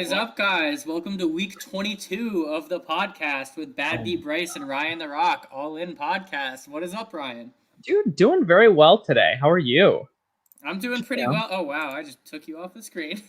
is up, guys? Welcome to week 22 of the podcast with Bad Beat Bryce and Ryan the Rock, all in podcast. What is up, Ryan? Dude, doing very well today. How are you? I'm doing pretty well. Oh, wow. I just took you off the screen.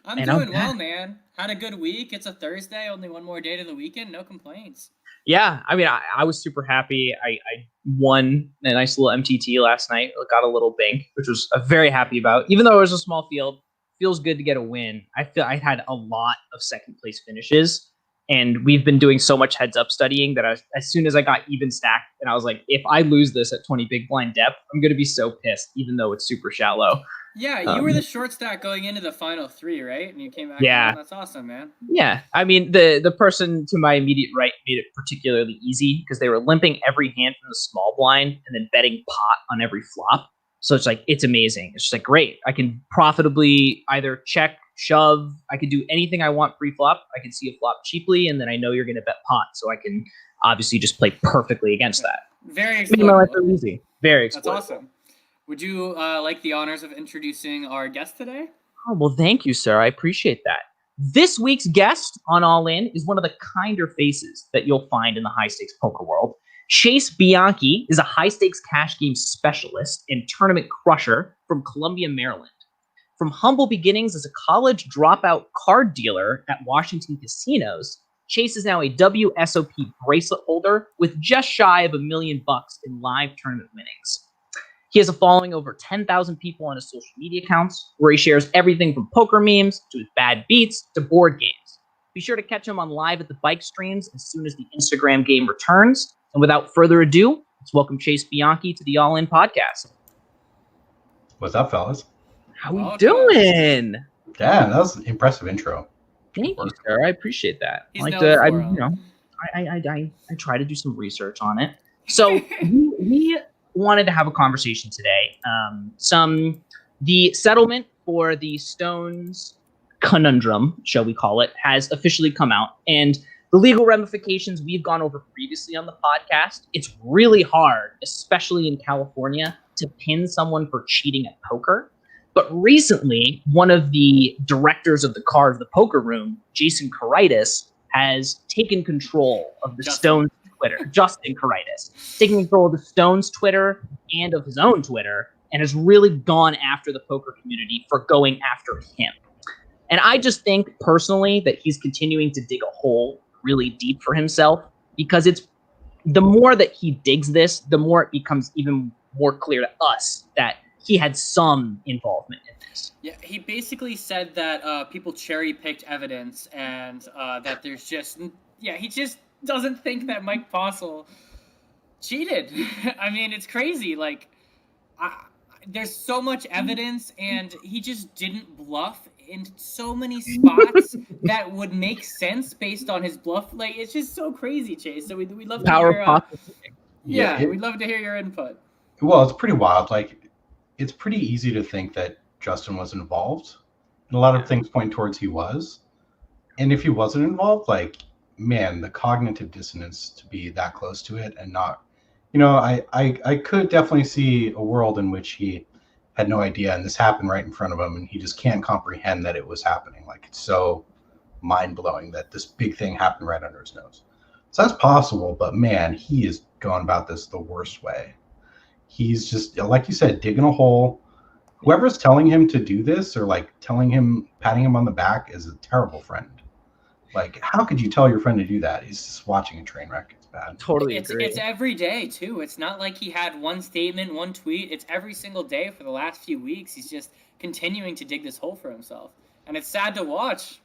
I'm Man, doing well, man. Had a good week. It's a Thursday, only one more day to the weekend. No complaints. Yeah, I mean, I was super happy. I won a nice little MTT last night. Got a little bank, which was very happy about. Even though it was a small field, feels good to get a win. I feel I had a lot of second place finishes, and we've been doing so much heads up studying that as soon as I got even stacked, and I was like, if I lose this at 20 big blind depth, I'm going to be so pissed, even though it's super shallow. Yeah, you were the short stack going into the final three, right? And you came back. Yeah, that's awesome, man. Yeah, I mean, the person to my immediate right made it particularly easy because they were limping every hand from the small blind and then betting pot on every flop. So it's like, it's amazing. It's just like, great. I can profitably either check, shove. I can do anything I want pre-flop. I can see a flop cheaply, and then I know you're going to bet pot. So I can obviously just play perfectly against that. Very easy. Very exploitable. That's awesome. Would you like the honors of introducing our guest today? Oh, well, thank you, sir. I appreciate that. This week's guest on All In is one of the kinder faces that you'll find in the high-stakes poker world. Chase Bianchi is a high-stakes cash game specialist and tournament crusher from Columbia, Maryland. From humble beginnings as a college dropout card dealer at Washington casinos, Chase is now a WSOP bracelet holder with just shy of $1 million in live tournament winnings. He has a following over 10,000 people on his social media accounts, where he shares everything from poker memes to his bad beats to board games. Be sure to catch him on live at the bike streams as soon as the Instagram game returns. And without further ado, let's welcome Chase Bianchi to the All In podcast. What's up, fellas? How we doing? Damn, that was an impressive intro. Thank you, sir. I appreciate that. I try to do some research on it. So we wanted to have a conversation today. The settlement for the Stones conundrum, shall we call it, has officially come out, and the legal ramifications we've gone over previously on the podcast. It's really hard, especially in California, to pin someone for cheating at poker. But recently, one of the directors of the poker room, Jason Karitis, has taken control of the Stones Twitter, Justin Karitis, taking control of the Stones Twitter and of his own Twitter, and has really gone after the poker community for going after him. And I just think personally that he's continuing to dig a hole really deep for himself, because it's the more that he digs this, the more it becomes even more clear to us that he had some involvement in this. Yeah, he basically said that people cherry-picked evidence, and that there's just... Yeah, he just doesn't think that Mike Postle cheated. I mean, it's crazy. Like, there's so much evidence, and he just didn't bluff in so many spots that would make sense based on his bluff. Like, it's just so crazy, Chase. So we'd love to hear... we'd love to hear your input. Well, it's pretty wild. Like, it's pretty easy to think that Justin was involved, and a lot of things point towards he was. And if he wasn't involved, like, man, the cognitive dissonance to be that close to it and not, I could definitely see a world in which he had no idea and this happened right in front of him and he just can't comprehend that it was happening. Like, it's so mind-blowing that this big thing happened right under his nose. So that's possible, but man, he is going about this the worst way. He's just, like you said, digging a hole. Whoever's telling him to do this or like patting him on the back is a terrible friend. Like, how could you tell your friend to do that? He's just watching a train wreck. It's bad. Totally agree. It's every day, too. It's not like he had one statement, one tweet. It's every single day for the last few weeks. He's just continuing to dig this hole for himself. And it's sad to watch.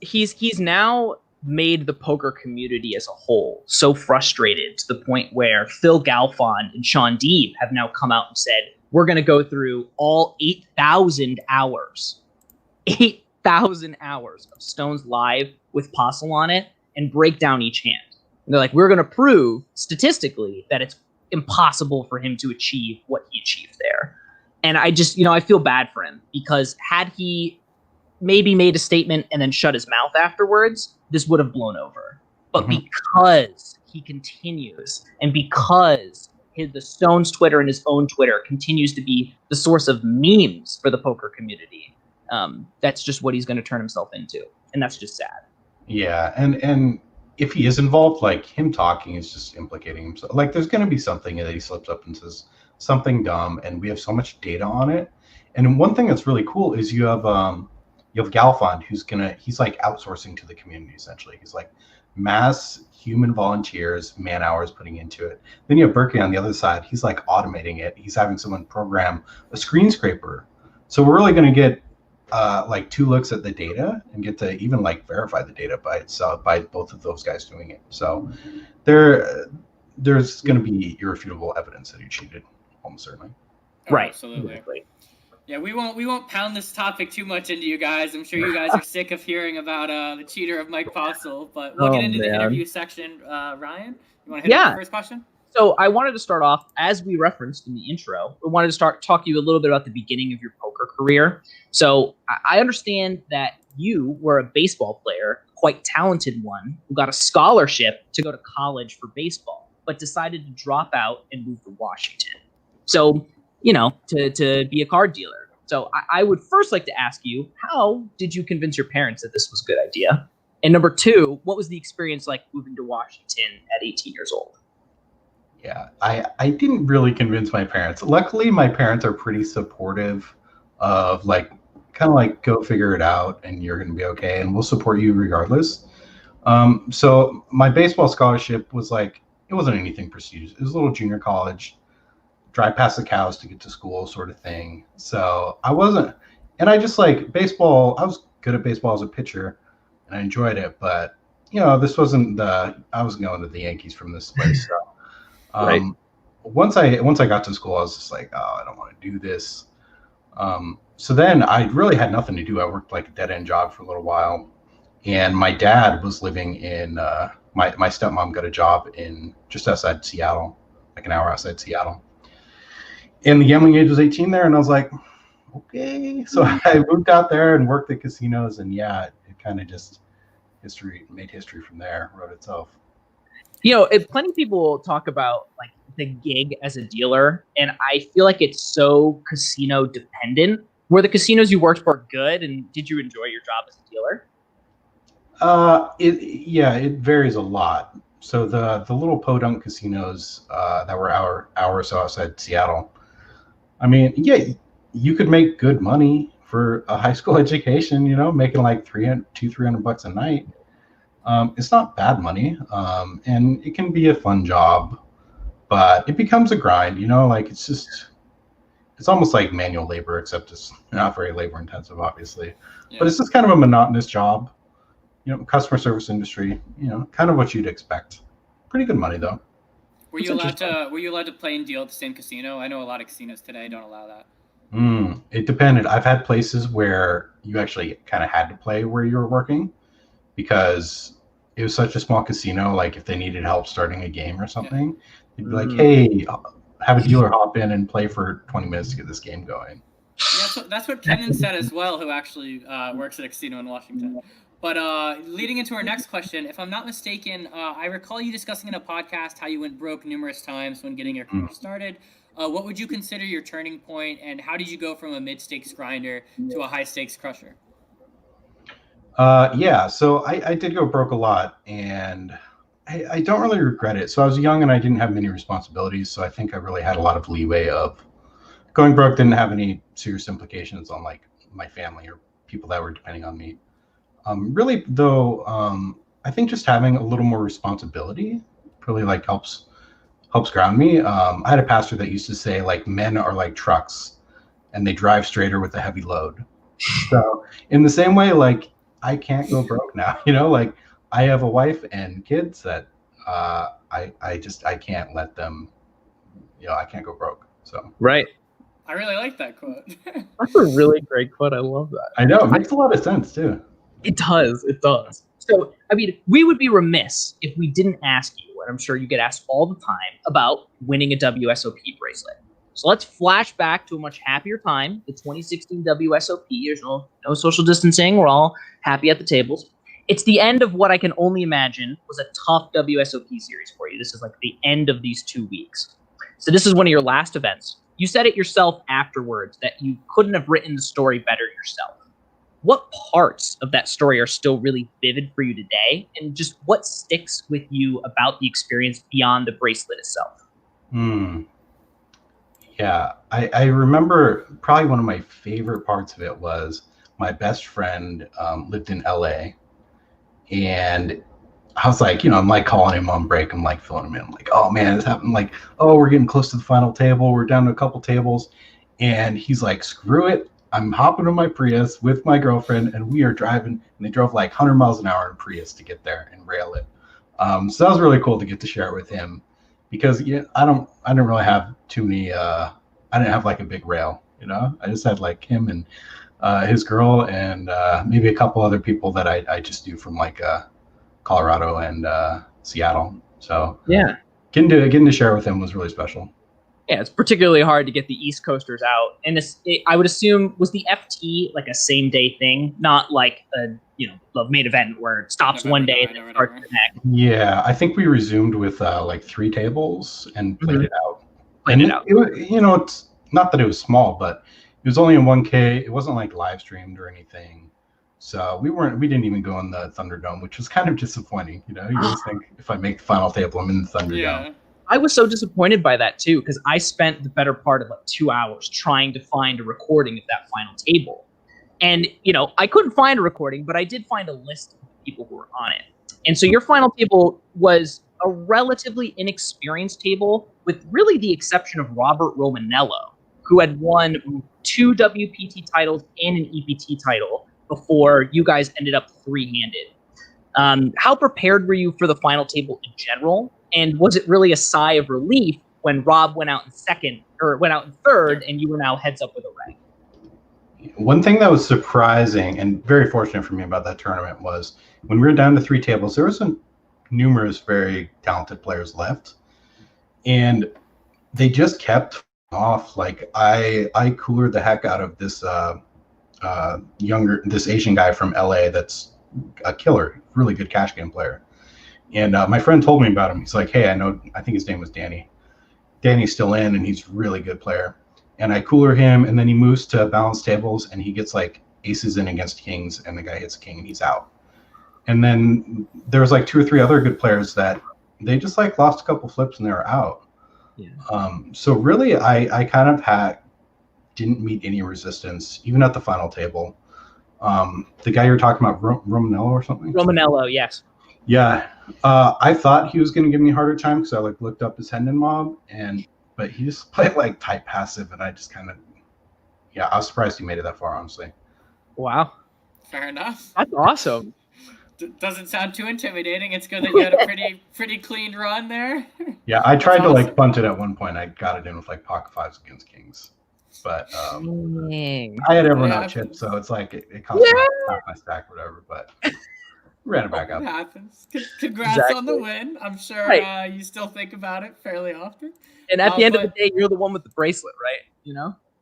He's now made the poker community as a whole so frustrated to the point where Phil Galfond and Sean Deeb have now come out and said, we're going to go through all 8,000 hours. 8,000 hours of Stones live with Postle on it and break down each hand. And they're like, we're going to prove statistically that it's impossible for him to achieve what he achieved there. And I just, I feel bad for him, because had he maybe made a statement and then shut his mouth afterwards, this would have blown over. But because he continues, and because the Stones Twitter and his own Twitter continues to be the source of memes for the poker community, that's just what he's going to turn himself into. and that's just sad. Yeah, and if he is involved, like him talking is just implicating himself. Like there's going to be something that he slips up and says something dumb, and we have so much data on it. And one thing that's really cool is you have Galfond he's like outsourcing to the community essentially. He's like mass human volunteers, man hours putting into it. Then you have Berkey on the other side. He's like automating it. He's having someone program a screen scraper. So we're really going to get like 2 looks at the data and get to even like verify the data by itself by both of those guys doing it. So there's going to be irrefutable evidence that he cheated, almost certainly. Oh, Right. Absolutely. Exactly. Yeah, we won't pound this topic too much into you guys. I'm sure you guys are sick of hearing about the cheater of Mike Postle, but we'll get into the interview section. Ryan, you want to hit the first question? So I wanted to start off, as we referenced in the intro, we wanted to start talking you a little bit about the beginning of your poker career. So I understand that you were a baseball player, quite talented one, who got a scholarship to go to college for baseball, but decided to drop out and move to Washington. So, to be a card dealer. So I would first like to ask you, how did you convince your parents that this was a good idea? And number 2, what was the experience like moving to Washington at 18 years old? Yeah, I didn't really convince my parents. Luckily, my parents are pretty supportive of like kind of like go figure it out and you're going to be okay and we'll support you regardless. So my baseball scholarship was like, it wasn't anything prestigious. It was a little junior college, drive past the cows to get to school sort of thing. So I wasn't, and I just like baseball. I was good at baseball as a pitcher and I enjoyed it, but this wasn't I was going to the Yankees from this place. So Right. Once I got to school, I was just like, oh, I don't want to do this. So then I really had nothing to do. I worked like a dead end job for a little while, and my dad was living in my stepmom got a job in just outside Seattle, like an hour outside Seattle. And the gambling age was 18 there, and I was like, okay. So I moved out there and worked at casinos, and yeah, it kind of just made history from there, wrote itself. Plenty of people talk about like the gig as a dealer, and I feel like it's so casino dependent. Were the casinos you worked for good, and did you enjoy your job as a dealer? It varies a lot. So the little podunk casinos that were hour or so outside Seattle, I mean, yeah, you could make good money for a high school education, making like $300 a night. It's not bad money, and it can be a fun job, but it becomes a grind, like it's almost like manual labor, except it's not very labor intensive, obviously. Yeah. But it's just kind of a monotonous job, customer service industry, kind of what you'd expect. Pretty good money though. Were you allowed to play and deal at the same casino? I know a lot of casinos today don't allow that. It depended. I've had places where you actually kind of had to play where you were working because it was such a small casino. Like if they needed help starting a game or something, they'd be like, "Hey, have a dealer hop in and play for 20 minutes to get this game going." Yeah, that's what Kenan said as well, who actually works at a casino in Washington. But leading into our next question, if I'm not mistaken, I recall you discussing in a podcast how you went broke numerous times when getting your career started. What would you consider your turning point, and how did you go from a mid-stakes grinder to a high-stakes crusher? So I did go broke a lot, and I don't really regret it. So I was young and I didn't have many responsibilities, so I think I really had a lot of leeway of going broke. Didn't have any serious implications on like my family or people that were depending on me. Really though, I think just having a little more responsibility really like helps ground me. I had a pastor that used to say like men are like trucks and they drive straighter with a heavy load. So in the same way, like I can't go broke now, like I have a wife and kids that I can't let them, I can't go broke. So right. I really like that quote. That's a really great quote. I love that. I know, it makes a lot of sense too. It does. So, I mean, we would be remiss if we didn't ask you, and I'm sure you get asked all the time, about winning a WSOP bracelet. So let's flash back to a much happier time, the 2016 WSOP. There's no social distancing. We're all happy at the tables. It's the end of what I can only imagine was a tough WSOP series for you. This is like the end of these 2 weeks. So this is one of your last events. You said it yourself afterwards that you couldn't have written the story better yourself. what parts of that story are still really vivid for you today, and just what sticks with you about the experience beyond the bracelet itself? Yeah, I remember probably one of my favorite parts of it was my best friend lived in LA, and I was like, I'm like calling him on break. I'm like filling him in. I'm like, oh man, this happened. Like, oh, we're getting close to the final table. We're down to a couple tables. And he's like, screw it. I'm hopping on my Prius with my girlfriend and we are driving. And they drove like 100 miles an hour in Prius to get there and rail it. So that was really cool to get to share it with him because I didn't really have too many, I didn't have like a big rail, I just had like him and his girl and maybe a couple other people that I just do from like, Colorado and Seattle. So Yeah. getting to share with him was really special. Yeah, it's particularly hard to get the East Coasters out. And I would assume, was the FT like a same day thing, not like a the main event where it stops one day and then starts the next? Yeah, I think we resumed with like 3 tables and played it out. It's not that it was small, but it was only in 1K. It wasn't like live streamed or anything. So we didn't even go in the Thunderdome, which was kind of disappointing. You always think if I make the final table, I'm in the Thunderdome. Yeah. I was so disappointed by that too, because I spent the better part of like 2 hours trying to find a recording of that final table. And, I couldn't find a recording, but I did find a list of the people who were on it. And so your final table was a relatively inexperienced table, with really the exception of Robert Romanello, who had won 2 WPT titles and an EPT title before you guys ended up 3-handed. How prepared were you for the final table in general? And was it really a sigh of relief when Rob went out in third and you were now heads up with a rank? One thing that was surprising and very fortunate for me about that tournament was when we were down to 3 tables, there was numerous very talented players left. And they just kept off. Like I coolered the heck out of this this Asian guy from LA that's a killer, really good cash game player. And my friend told me about him. He's like, hey, I think his name was Danny. Danny's still in and he's a really good player. And I cooler him and then he moves to balanced tables and he gets like aces in against kings and the guy hits a king and he's out. And then there was like 2 or 3 other good players that they just like lost a couple flips and they were out. Yeah. So really I kind of didn't meet any resistance, even at the final table. The guy you were talking about, Romanello or something? Romanello, yes. Yeah. I thought he was going to give me a harder time because I like looked up his Hendon mob, but he just played like type passive, and I just kind of, I was surprised he made it that far, honestly. Wow. Fair enough. That's awesome. Doesn't sound too intimidating. It's good that you had a pretty clean run there. Yeah, I tried to like punt it at one point. I got it in with like pocket 5s against kings. But I had everyone out chipped, so it's like it cost me half my stack or whatever, but ran it back up. It happens. Congrats on the win. I'm sure you still think about it fairly often. And at the end of the day, you're the one with the bracelet, right?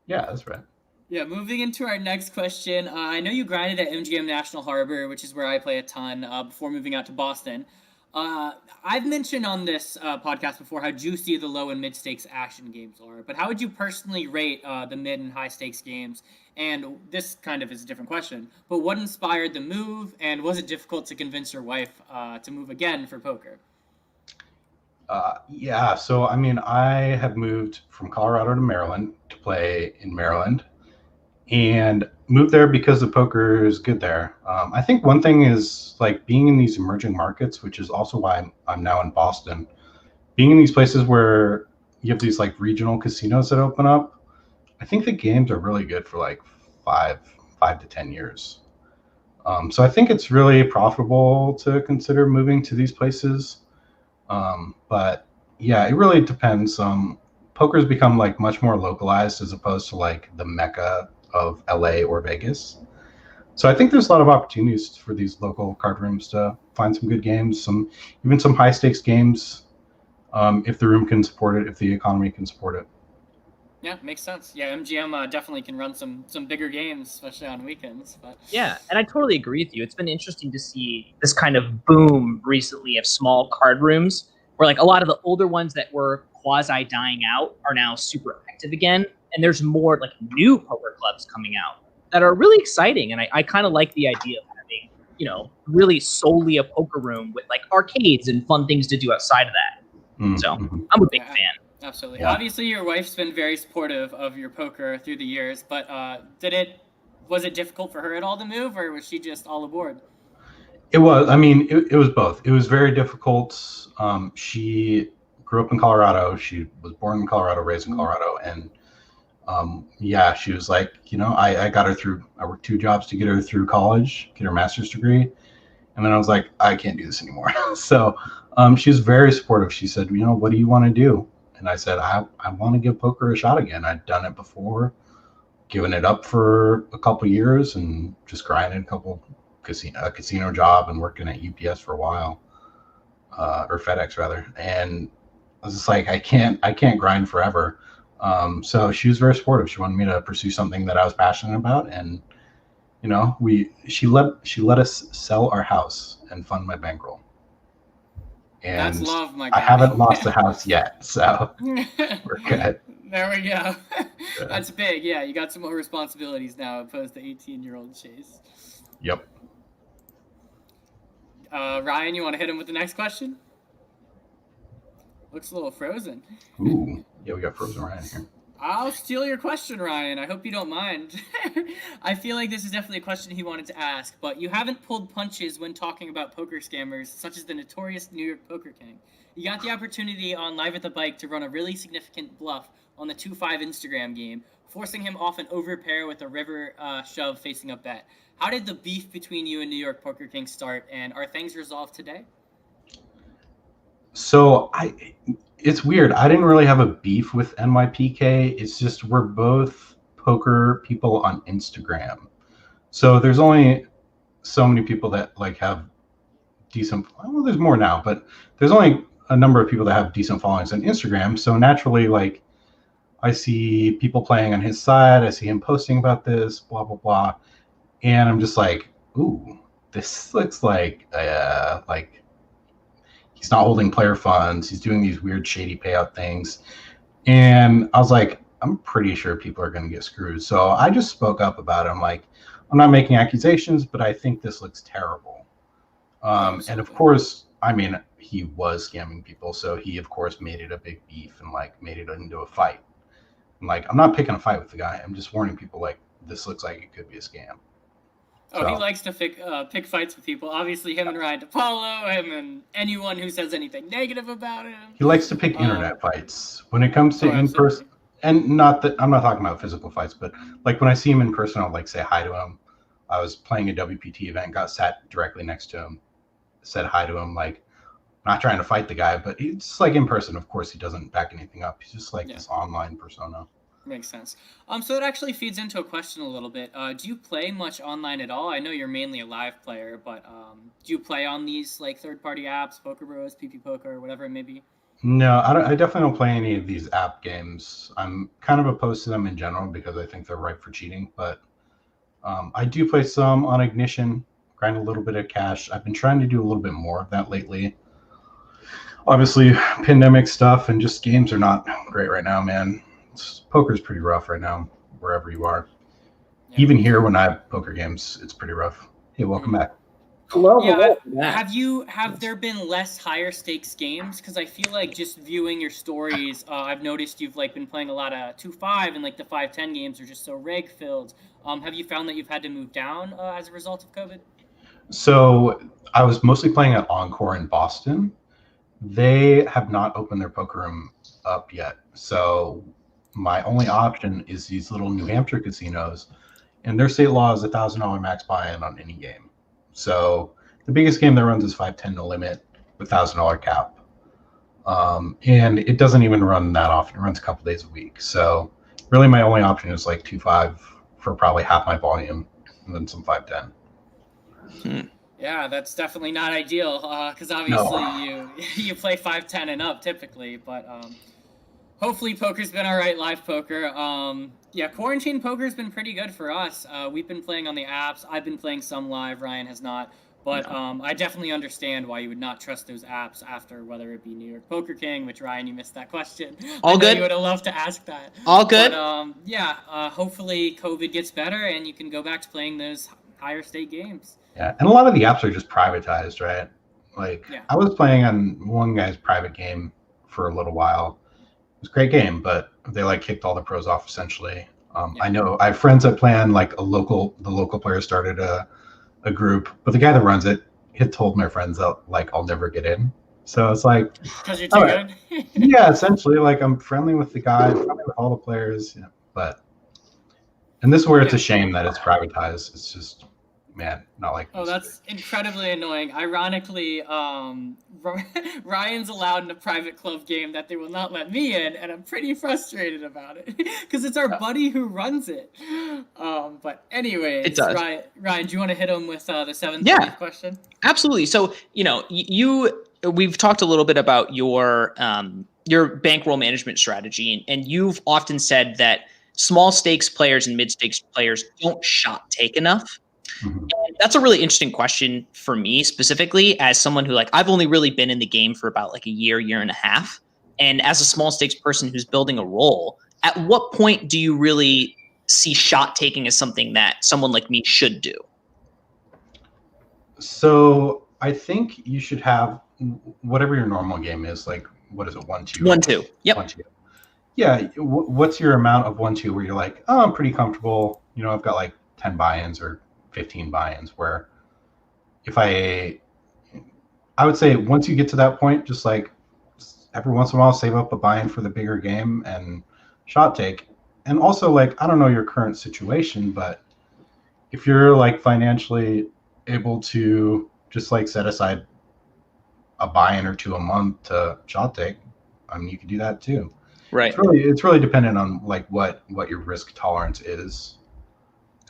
Yeah, that's right. Yeah, moving into our next question. I know you grinded at MGM National Harbor, which is where I play a ton, before moving out to Boston. I've mentioned on this podcast before how juicy the low and mid stakes action games are, but how would you personally rate the mid and high stakes games? And this kind of is a different question, but what inspired the move, and was it difficult to convince your wife to move again for poker? Yeah, so I mean, I have moved from Colorado to Maryland to play in Maryland, and moved there because the poker is good there. I think one thing is like being in these emerging markets, which is also why I'm now in Boston. Being in these places where you have these like regional casinos that open up, I think the games are really good for like 5 to 10 years. So I think it's really profitable to consider moving to these places. But yeah, it really depends. Poker's become like much more localized as opposed to like the mecca of LA or Vegas. So I think there's a lot of opportunities for these local card rooms to find some good games, even some high stakes games, if the room can support it, if the economy can support it. Yeah, makes sense. Yeah, MGM definitely can run some bigger games, especially on weekends. But yeah, and I totally agree with you. It's been interesting to see this kind of boom recently of small card rooms, where like a lot of the older ones that were quasi dying out are now super active again, and there's more like new poker clubs coming out. that are really exciting. And I kind of like the idea of having, really solely a poker room with like arcades and fun things to do outside of that. So I'm a big fan. Absolutely. Yeah. Obviously, your wife's been very supportive of your poker through the years, but was it difficult for her at all to move, or was she just all aboard? It was. I mean, it was both. It was very difficult. She grew up in Colorado. She was born in Colorado, raised in Colorado, and yeah, she was like, I got her through. I worked 2 jobs to get her through college, get her master's degree, and then I was like, I can't do this anymore. So she was very supportive. She said, what do you want to do? And I said, I want to give poker a shot again. I'd done it before, given it up for a couple years, and just grinded a casino job and working at UPS for a while, or FedEx rather. And I was just like, I can't grind forever. So she was very supportive. She wanted me to pursue something that I was passionate about, and she let us sell our house and fund my bankroll. And that's love, my guy. I haven't lost the house yet, so we're good. There we go. That's big. Yeah, you got some more responsibilities now opposed to 18-year-old Chase. Yep. Ryan, you want to hit him with the next question? Looks a little frozen. Ooh, yeah, we got frozen Ryan here. I'll steal your question, Ryan. I hope you don't mind. I feel like this is definitely a question he wanted to ask, but you haven't pulled punches when talking about poker scammers, such as the notorious New York Poker King. You got the opportunity on Live at the Bike to run a really significant bluff on the 2-5 Instagram game, forcing him off an overpair with a river shove facing a bet. How did the beef between you and New York Poker King start, and are things resolved today? So it's weird. I didn't really have a beef with NYPK. It's just we're both poker people on Instagram. So there's only so many people that like have decent. Well, there's more now, but there's only a number of people that have decent followings on Instagram. So naturally, like I see people playing on his side. I see him posting about this, blah blah blah, and I'm just like, ooh, this looks like he's not holding player funds. He's doing these weird shady payout things. And I was like, I'm pretty sure people are going to get screwed. So I just spoke up about it. I'm like, I'm not making accusations, but I think this looks terrible. And of course, I mean, he was scamming people. So he, of course, made it a big beef and like made it into a fight. I'm like, I'm not picking a fight with the guy. I'm just warning people like, this looks like it could be a scam. Oh, so. He likes to pick fights with people. Obviously, him and Ryan DePaulo, him and anyone who says anything negative about him. He likes to pick internet fights. When it comes to in-person, and not that I'm not talking about physical fights, but like when I see him in person, I'll like say hi to him. I was playing a WPT event, got sat directly next to him, said hi to him. Like, not trying to fight the guy, but he's just like in person. Of course, he doesn't back anything up. He's just like this online persona. Makes sense. So it actually feeds into a question a little bit. Do you play much online at all? I know you're mainly a live player, but do you play on these like third-party apps, Poker Bros, PP Poker, whatever it may be? No, I definitely don't play any of these app games. I'm kind of opposed to them in general because I think they're ripe for cheating. But I do play some on Ignition, grind a little bit of cash. I've been trying to do a little bit more of that lately. Obviously, pandemic stuff and just games are not great right now, man. Poker's pretty rough right now, wherever you are. Yeah. Even here, when I have poker games, it's pretty rough. Hey, welcome back. Hello. Have there been less higher stakes games? Because I feel like just viewing your stories, I've noticed you've like been playing a lot of 2-5 and like the 5-10 games are just so reg filled. Have you found that you've had to move down as a result of COVID? So I was mostly playing at Encore in Boston. They have not opened their poker room up yet, so my only option is these little New Hampshire casinos, and their state law is $1,000 max buy-in on any game. So the biggest game that runs is 5-10 no limit with $1,000 cap, and it doesn't even run that often. It runs a couple days a week. So really, my only option is like 2-5 for probably half my volume, and then some 5-10. Yeah, that's definitely not ideal because obviously you play 5-10 and up typically, but. Hopefully poker's been all right, live poker. Yeah, quarantine poker's been pretty good for us. We've been playing on the apps. I've been playing some live. Ryan has not. But I definitely understand why you would not trust those apps after, whether it be New York Poker King, which Ryan, you missed that question. All I know good. You would have loved to ask that. All good. But hopefully COVID gets better and you can go back to playing those higher stake games. Yeah, and a lot of the apps are just privatized, right? Like Yeah. I was playing on one guy's private game for a little while. It was a great game, but they like kicked all the pros off essentially. Yeah. I know I have friends that play on like the local player started a group, but the guy that runs it had told my friends that like I'll never get in. So it's like because you're too good. Yeah, essentially, like I'm friendly with the guy, friendly with all the players, but and this is where it's a shame that it's privatized. It's just, man, not like. Oh, that's incredibly annoying. Ironically, Ryan's allowed in a private club game that they will not let me in, and I'm pretty frustrated about it because it's our buddy who runs it. But anyways, It does. Ryan, do you want to hit him with the 7th question? Absolutely. So, we've talked a little bit about your bankroll management strategy, and you've often said that small stakes players and mid stakes players don't shot take enough. Mm-hmm. And that's a really interesting question for me specifically, as someone who I've only really been in the game for about a year and a half. And as a small stakes person who's building a roll, at what point do you really see shot taking as something that someone like me should do? So I think you should have whatever your normal game is. Like, what is it? 1-2. 1-2. Yep. 1-2. Yeah. What's your amount of 1-2 where you're like, oh, I'm pretty comfortable. I've got like 10 buy-ins or 15 buy-ins. Where if I would say once you get to that point, just like every once in a while, save up a buy-in for the bigger game and shot take. And also, I don't know your current situation, but if you're financially able to just set aside a buy-in or two a month to shot take, you can do that too. Right. It's really dependent on what your risk tolerance is.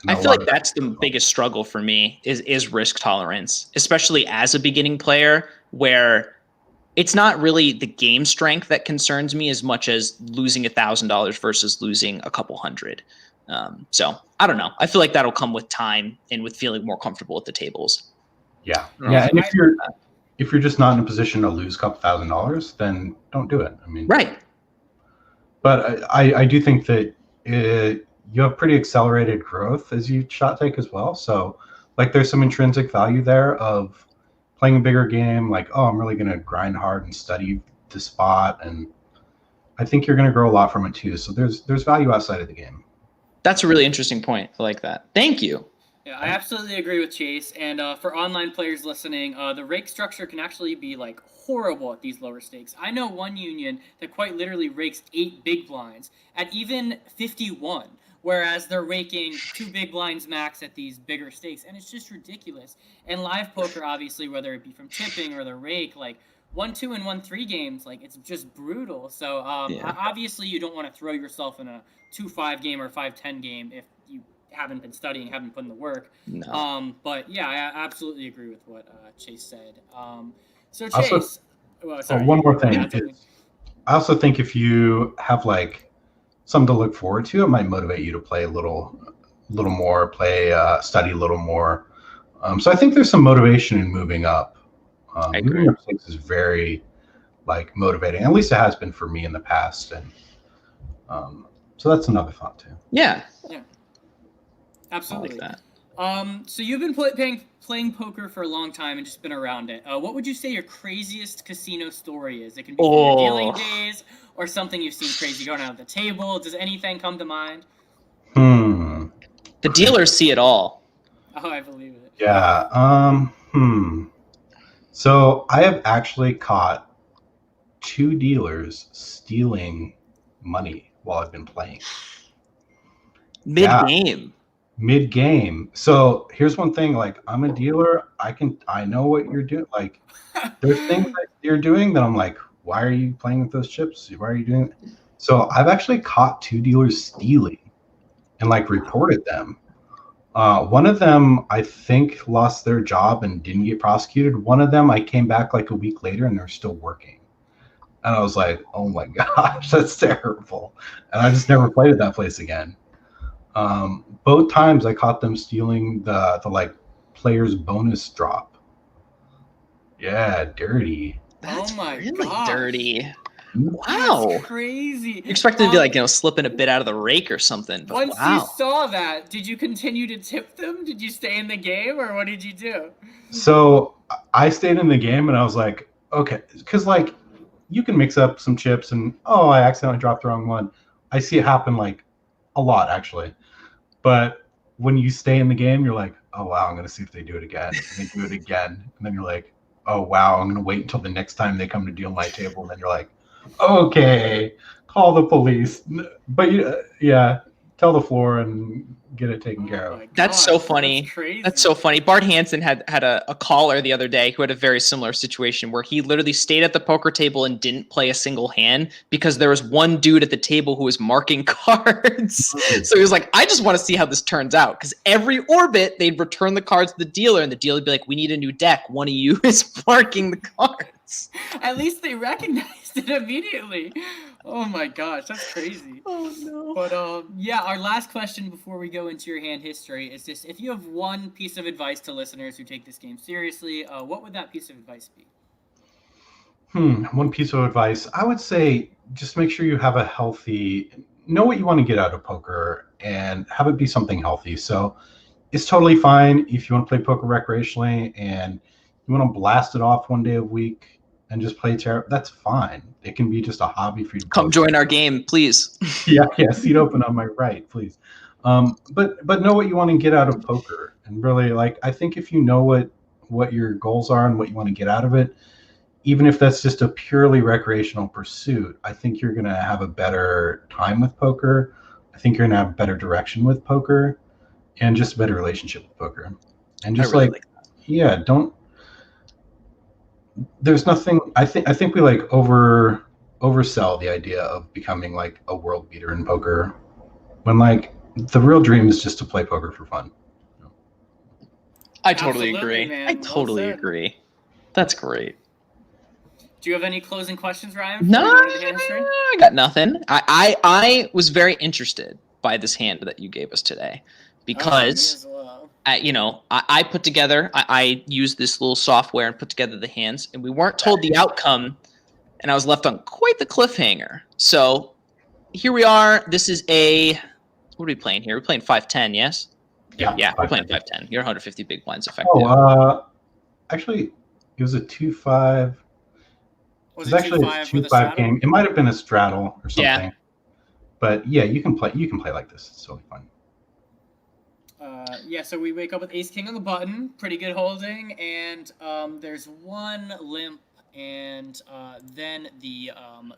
I feel like that's the biggest struggle for me is risk tolerance, especially as a beginning player, where it's not really the game strength that concerns me as much as losing $1,000 versus losing a couple hundred. So I don't know. I feel like that'll come with time and with feeling more comfortable at the tables. Yeah. Yeah. And if you're just not in a position to lose a couple $1,000s, then don't do it. Right. But I do think that you have pretty accelerated growth as you shot take as well. So there's some intrinsic value there of playing a bigger game. I'm really going to grind hard and study the spot. And I think you're going to grow a lot from it too. So there's value outside of the game. That's a really interesting point. I like that. Thank you. Yeah, I absolutely agree with Chase. And for online players listening, the rake structure can actually be horrible at these lower stakes. I know one union that quite literally rakes 8 big blinds at even 51, whereas they're raking 2 big blinds max at these bigger stakes, and it's just ridiculous. And live poker, obviously, whether it be from tipping or the rake, 1-2 and 1-3 games, it's just brutal. So obviously you don't want to throw yourself in a 2-5 game or 5-10 game if you haven't been studying, haven't put in the work. No. But yeah, I absolutely agree with what Chase said. So Chase, one more thing. I also think if you have something to look forward to, it might motivate you to play a little more, study a little more. So I think there's some motivation in moving up. Moving up stakes is very motivating. At least it has been for me in the past, and so that's another thought too. Yeah. Absolutely. I like that. So you've been playing poker for a long time and just been around it. What would you say your craziest casino story is? It can be from your dealing days or something you've seen crazy going on at the table. Does anything come to mind? The dealers see it all. Oh, I believe it. Yeah. So I have actually caught 2 dealers stealing money while I've been playing. Mid-game. So here's one thing, I'm a dealer. I know what you're doing. There's things that you're doing that I'm like, why are you playing with those chips? Why are you doing it? So I've actually caught 2 dealers stealing and reported them. One of them, I think, lost their job and didn't get prosecuted. One of them, I came back a week later and they're still working. And I was like, oh my gosh, that's terrible. And I just never played at that place again. Both times I caught them stealing the player's bonus drop Yeah, dirty. That's Oh my really gosh. dirty. Wow. That's crazy. You expected to be like, slipping a bit out of the rake or something, but Once wow. you saw that, did you continue to tip them? Did you stay in the game, or what did you do? So I stayed in the game and I was like, okay, because like you can mix up some chips and I accidentally dropped the wrong one. I see it happen like a lot actually, but when you stay in the game, you're like, oh wow, I'm gonna see if they do it again. And they do it again, and then you're like, oh wow, I'm gonna wait until the next time they come to deal my table. And then you're like, okay, call the police. But yeah, tell the floor and get it taken care of. my That's so funny. That's crazy. That's so funny. Bart Hansen had a caller the other day who had a very similar situation where he literally stayed at the poker table and didn't play a single hand because there was one dude at the table who was marking cards. So he was like, I just want to see how this turns out. Because every orbit, they'd return the cards to the dealer, and the dealer would be like, we need a new deck. One of you is marking the cards. At least they recognized it immediately. Oh my gosh, that's crazy. Oh, no. But yeah, our last question before we go into your hand history is just, if you have one piece of advice to listeners who take this game seriously, what would that piece of advice be? One piece of advice. I would say just make sure you have know what you want to get out of poker and have it be something healthy. So it's totally fine if you want to play poker recreationally and you want to blast it off one day a week and just play tarot. That's fine. It can be just a hobby for you to Come join our game, please. yeah, seat open on my right, please. But know what you want to get out of poker, and really, like, I think if you know what your goals are and what you want to get out of it, even if that's just a purely recreational pursuit, I think you're gonna have a better time with poker. I think you're gonna have better direction with poker, and just a better relationship with poker. And just really like yeah, don't. There's nothing. I think we like oversell the idea of becoming like a world beater in poker, when the real dream is just to play poker for fun. I totally Absolutely, agree. man. I Well totally said. agree. That's great. Do you have any closing questions, Ryan? No, before we go into hand history? I got nothing. I was very interested by this hand that you gave us today because Me as well. I put together. I used this little software and put together the hands, and we weren't told the outcome, and I was left on quite the cliffhanger. So here we are. This is what are we playing here? We're playing 5-10, yes? Yeah, we're playing 5-10. You're 150 big blinds effective. Actually, it was a 2-5. Was It was it actually a 2-5 with a 2-5 straddle? game. It might have been a straddle or something. Yeah. But yeah, you can play like this. It's totally fun. Yeah, so we wake up with ace king on the button, pretty good holding, and there's one limp, and then the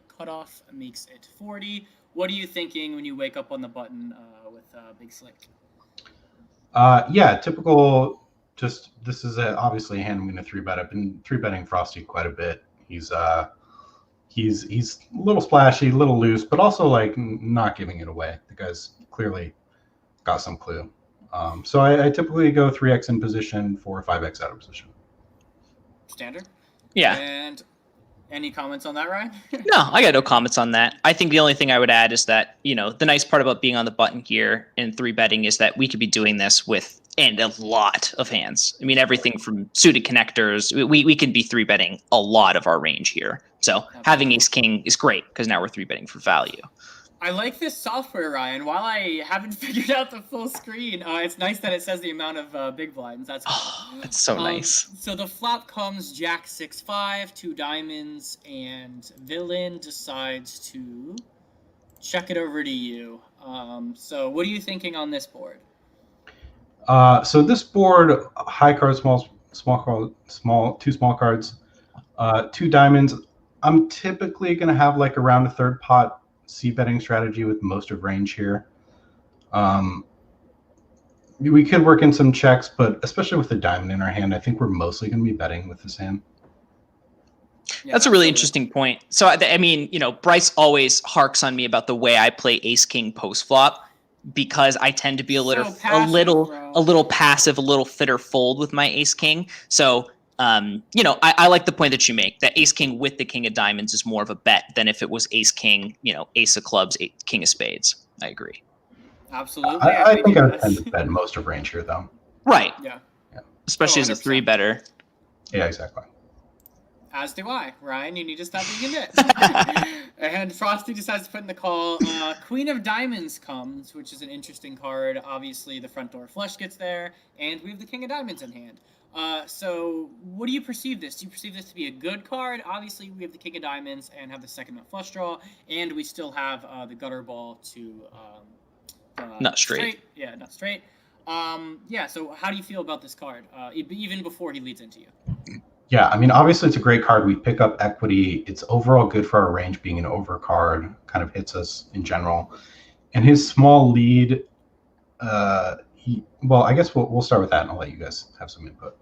cutoff makes it 40. What are you thinking when you wake up on the button with Big Slick? Yeah, typical. Just this is obviously a hand I'm going to 3-bet. I've been 3-betting Frosty quite a bit. He's a little splashy, a little loose, but also like not giving it away. The guy's clearly got some clue. So I typically go 3x in position, 4 or 5x out of position. Standard? Yeah. And any comments on that, Ryan? No, I got no comments on that. I think the only thing I would add is that, the nice part about being on the button here and 3-betting is that we could be doing this with a lot of hands. I mean, everything from suited connectors. We can be 3-betting a lot of our range here. So having ace king is great because now we're 3-betting for value. I like this software, Ryan. While I haven't figured out the full screen, it's nice that it says the amount of big blinds. That's cool. That's so nice. So the flop comes Jack 6-5, 2 diamonds, and Villain decides to check it over to you. So what are you thinking on this board? So this board, high card, small card, 2 small cards, 2 diamonds. I'm typically going to have like around a third pot c-betting strategy with most of range here. We could work in some checks, but especially with the diamond in our hand, I think we're mostly going to be betting with this hand. Yeah, That's a really interesting point. So, I mean, Bryce always harks on me about the way I play ace king post flop because I tend to be a little passive, a little fitter fold with my ace king. So, I like the point that you make that ace king with the king of diamonds is more of a bet than if it was ace king, ace of clubs, king of spades. I agree. Absolutely. I think I tend to bet most of range here, though. Right. Yeah. Especially as a 3-better. Yeah, exactly. As do I. Ryan, you need to stop being a bitch. And Frosty decides to put in the call. Queen of Diamonds comes, which is an interesting card. Obviously, the front door flush gets there, and we have the King of Diamonds in hand. So what do you perceive this? Do you perceive this to be a good card? Obviously, we have the King of Diamonds and have the second nut flush draw, and we still have the gutter ball to nut straight. Yeah, nut straight. Yeah, so how do you feel about this card, even before he leads into you? Yeah, I mean, obviously it's a great card. We pick up equity. It's overall good for our range being an over card, kind of hits us in general. And his small lead, well, I guess we'll start with that and I'll let you guys have some input.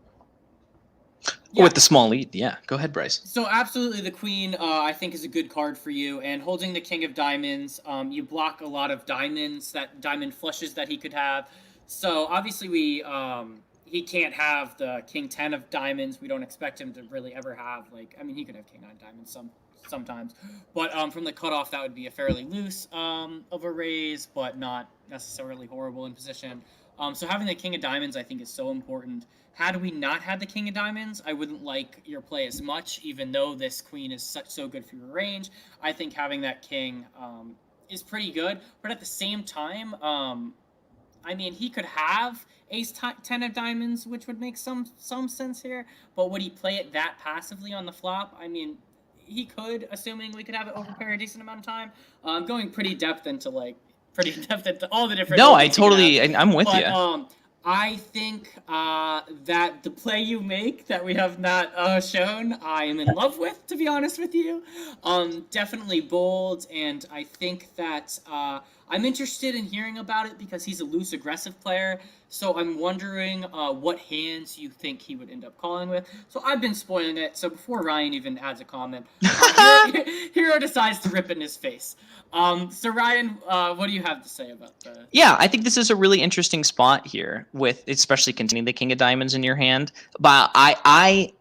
Yeah. With the small lead, yeah. Go ahead, Bryce. So absolutely, the Queen, I think, is a good card for you. And holding the King of Diamonds, you block a lot of diamonds, that diamond flushes that he could have. So obviously he can't have the King 10 of Diamonds. We don't expect him to really ever have, like, I mean, he could have King 9 Diamonds sometimes. But from the cutoff, that would be a fairly loose of a raise, but not necessarily horrible in position. So having the King of Diamonds, I think, is so important. Had we not had the King of Diamonds, I wouldn't like your play as much, even though this Queen is so good for your range. I think having that King is pretty good. But at the same time, I mean, he could have Ace 10 of Diamonds, which would make some sense here. But would he play it that passively on the flop? I mean, he could, assuming we could have it overpair a decent amount of time. I'm going pretty depth into all the different. No, I'm with you. I think that the play you make that we have not shown, I am in love with, to be honest with you. Definitely bold, and I think that I'm interested in hearing about it because he's a loose, aggressive player. So I'm wondering what hands you think he would end up calling with. So I've been spoiling it. So before Ryan even adds a comment, Hero decides to rip it in his face. So Ryan, what do you have to say about that? Yeah, I think this is a really interesting spot here, with especially containing the King of Diamonds in your hand. But I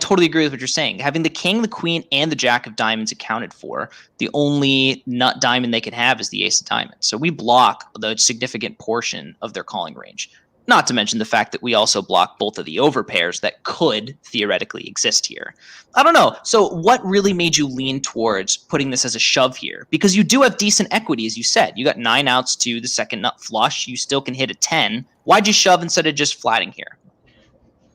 totally agree with what you're saying. Having the King, the Queen, and the Jack of Diamonds accounted for, the only nut diamond they can have is the Ace of Diamonds. So we block the significant portion of their calling range. Not to mention the fact that we also block both of the overpairs that could theoretically exist here. I don't know. So what really made you lean towards putting this as a shove here? Because you do have decent equity, as you said. You got 9 outs to the second nut flush. You still can hit a 10. Why'd you shove instead of just flatting here?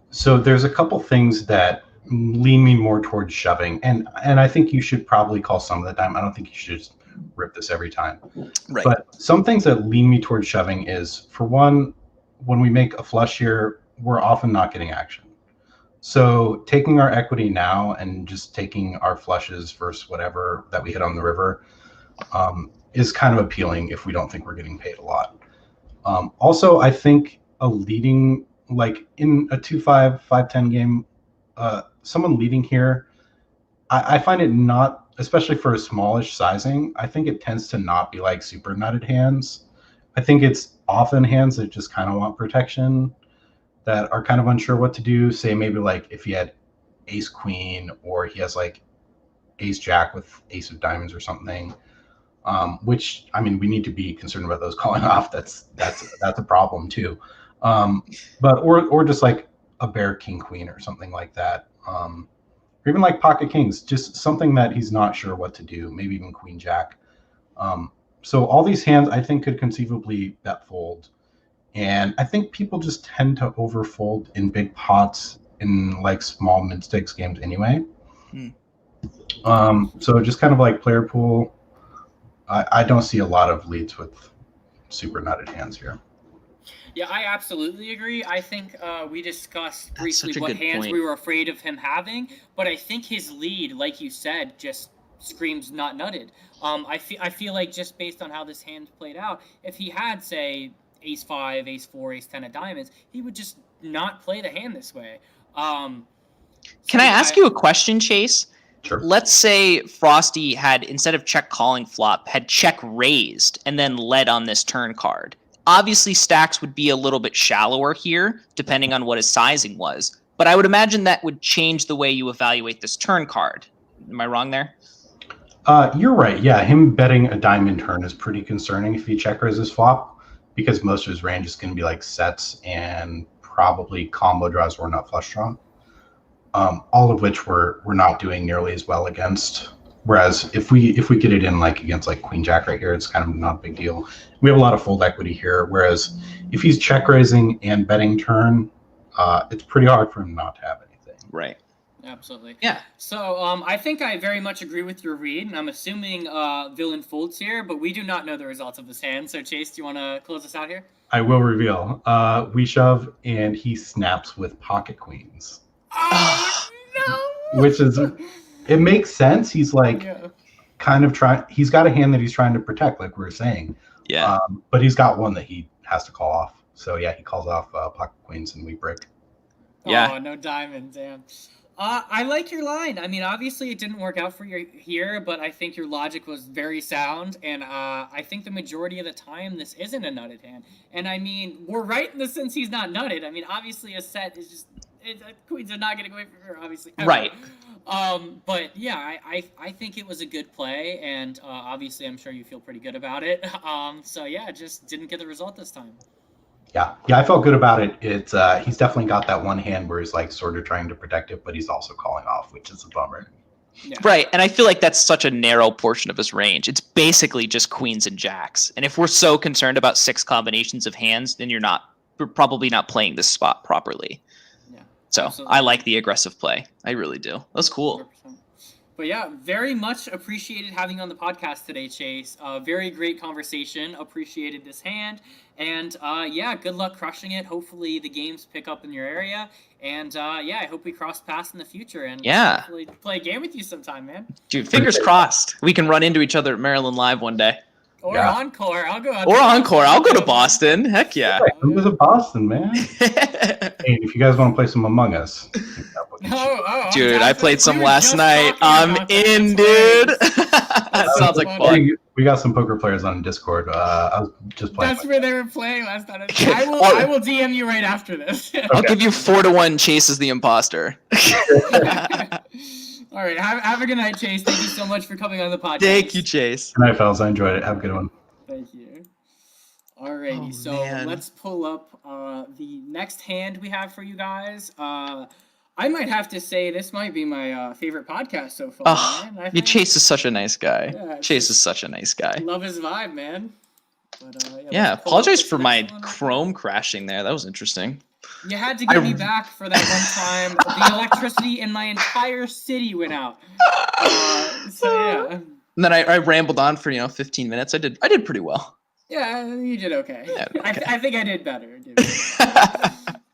So there's a couple things that lean me more towards shoving. And I think you should probably call some of the time. I don't think you should just rip this every time. Right. But some things that lean me towards shoving is, for one, when we make a flush here, we're often not getting action. So taking our equity now and just taking our flushes versus whatever that we hit on the river is kind of appealing if we don't think we're getting paid a lot. Also, I think a leading, like in a 2-5, 5-10 game, someone leading here, I find it not, especially for a smallish sizing, I think it tends to not be like super nutted hands. I think it's often hands that just kind of want protection, that are kind of unsure what to do. Say maybe like if he had Ace Queen, or he has like Ace Jack with Ace of Diamonds or something, which, I mean, we need to be concerned about those calling off. That's a problem too. But or just like a Bear King Queen or something like that. Or even like Pocket Kings, just something that he's not sure what to do. Maybe even Queen Jack. So all these hands, I think, could conceivably bet fold. And I think people just tend to overfold in big pots in like small mid-stakes games anyway. So just kind of like player pool, I don't see a lot of leads with super nutted hands here. Yeah, I absolutely agree. I think we discussed briefly what hands point. we were afraid of him having, but I think his lead, like you said, just screams not nutted. I feel like just based on how this hand played out, if he had, say, Ace 5, Ace 4, Ace 10 of Diamonds, he would just not play the hand this way. Can I ask you a question, Chase? Sure. Let's say Frosty had, instead of check calling flop, had check raised and then led on this turn card. Obviously, stacks would be a little bit shallower here, depending on what his sizing was. But I would imagine that would change the way you evaluate this turn card. Am I wrong there? You're right. Yeah, him betting a diamond turn is pretty concerning if he check raises flop, because most of his range is going to be like sets and probably combo draws or nut flush draw. all of which we're not doing nearly as well against. Whereas if we get it in like against like Queen Jack right here, it's kind of not a big deal. We have a lot of fold equity here. Whereas if he's check raising and betting turn, it's pretty hard for him not to have anything. Right. Absolutely. Yeah. So I think I very much agree with your read, and I'm assuming villain folds here, but we do not know the results of this hand. So Chase, do you want to close us out here? I will reveal. We shove, and he snaps with pocket queens. Oh no! Which is, it makes sense. He's like kind of trying. He's got a hand that he's trying to protect, like we were saying. Yeah. But he's got one that he has to call off. So yeah, he calls off pocket queens, and we break. Yeah. Oh, no diamond, damn. I like your line. I mean, obviously it didn't work out for you here, but I think your logic was very sound, and I think the majority of the time this isn't a nutted hand. And I mean, we're right in the sense he's not nutted. I mean, obviously a set is just queens are not going to go away from her, obviously. Ever. Right. But yeah, I think it was a good play, and obviously I'm sure you feel pretty good about it. So yeah, just didn't get the result this time. Yeah, I felt good about it. It's he's definitely got that one hand where he's like sort of trying to protect it, but he's also calling off, which is a bummer. Yeah. Right, and I feel like that's such a narrow portion of his range. It's basically just queens and jacks. And if we're so concerned about 6 combinations of hands, then we're probably not playing this spot properly. Yeah. So Absolutely. I like the aggressive play. I really do. That's cool. 100%. But yeah, very much appreciated having you on the podcast today, Chase. Very great conversation. Appreciated this hand. And yeah, good luck crushing it. Hopefully the games pick up in your area. And yeah, I hope we cross paths in the future and hopefully play a game with you sometime, man. Dude, fingers crossed. We can run into each other at Maryland Live one day. Or Encore. I'll go out. Or Encore. I'll go to Boston. Heck yeah. Who was at Boston, man? Hey, if you guys want to play some Among Us. Dude, I played some last night. I'm in, dude. That sounds like fun. We got some poker players on Discord. I was just playing. That's where they were playing last night. I will DM you right after this. I'll give you 4-1 Chase as the imposter. All right. Have a good night, Chase. Thank you so much for coming on the podcast. Thank you, Chase. Good night, fellas. I enjoyed it. Have a good one. Thank you. Alrighty, man. Let's pull up the next hand we have for you guys. I might have to say this might be my favorite podcast so far. Oh, man. Chase is such a nice guy. Yeah, Chase is such a nice guy. Love his vibe, man. But, Yeah, let's pull up apologize this for my next one. Chrome crashing there. That was interesting. You had to get me back for that one time. The electricity in my entire city went out. So yeah. And then I rambled on for 15 minutes. I did pretty well. Yeah, you did okay. Yeah, okay. I think I did better.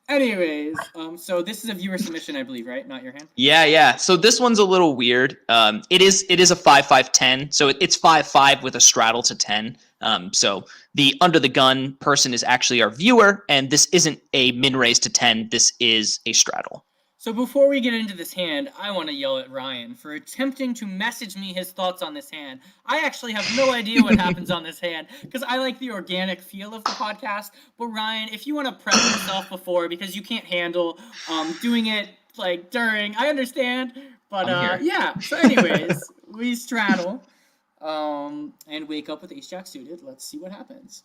Anyways, so this is a viewer submission, I believe, right? Not your hand? Yeah. So this one's a little weird. It is a 5-5-10. So it's 5-5 with a straddle to 10. So the under the gun person is actually our viewer, and this isn't a min raise to 10. This is a straddle. So before we get into this hand, I want to yell at Ryan for attempting to message me his thoughts on this hand. I actually have no idea what happens on this hand because I like the organic feel of the podcast. But Ryan, if you want to prep yourself before because you can't handle doing it like during, I understand. But yeah. So anyways, we straddle and wake up with ace jack suited. Let's see what happens.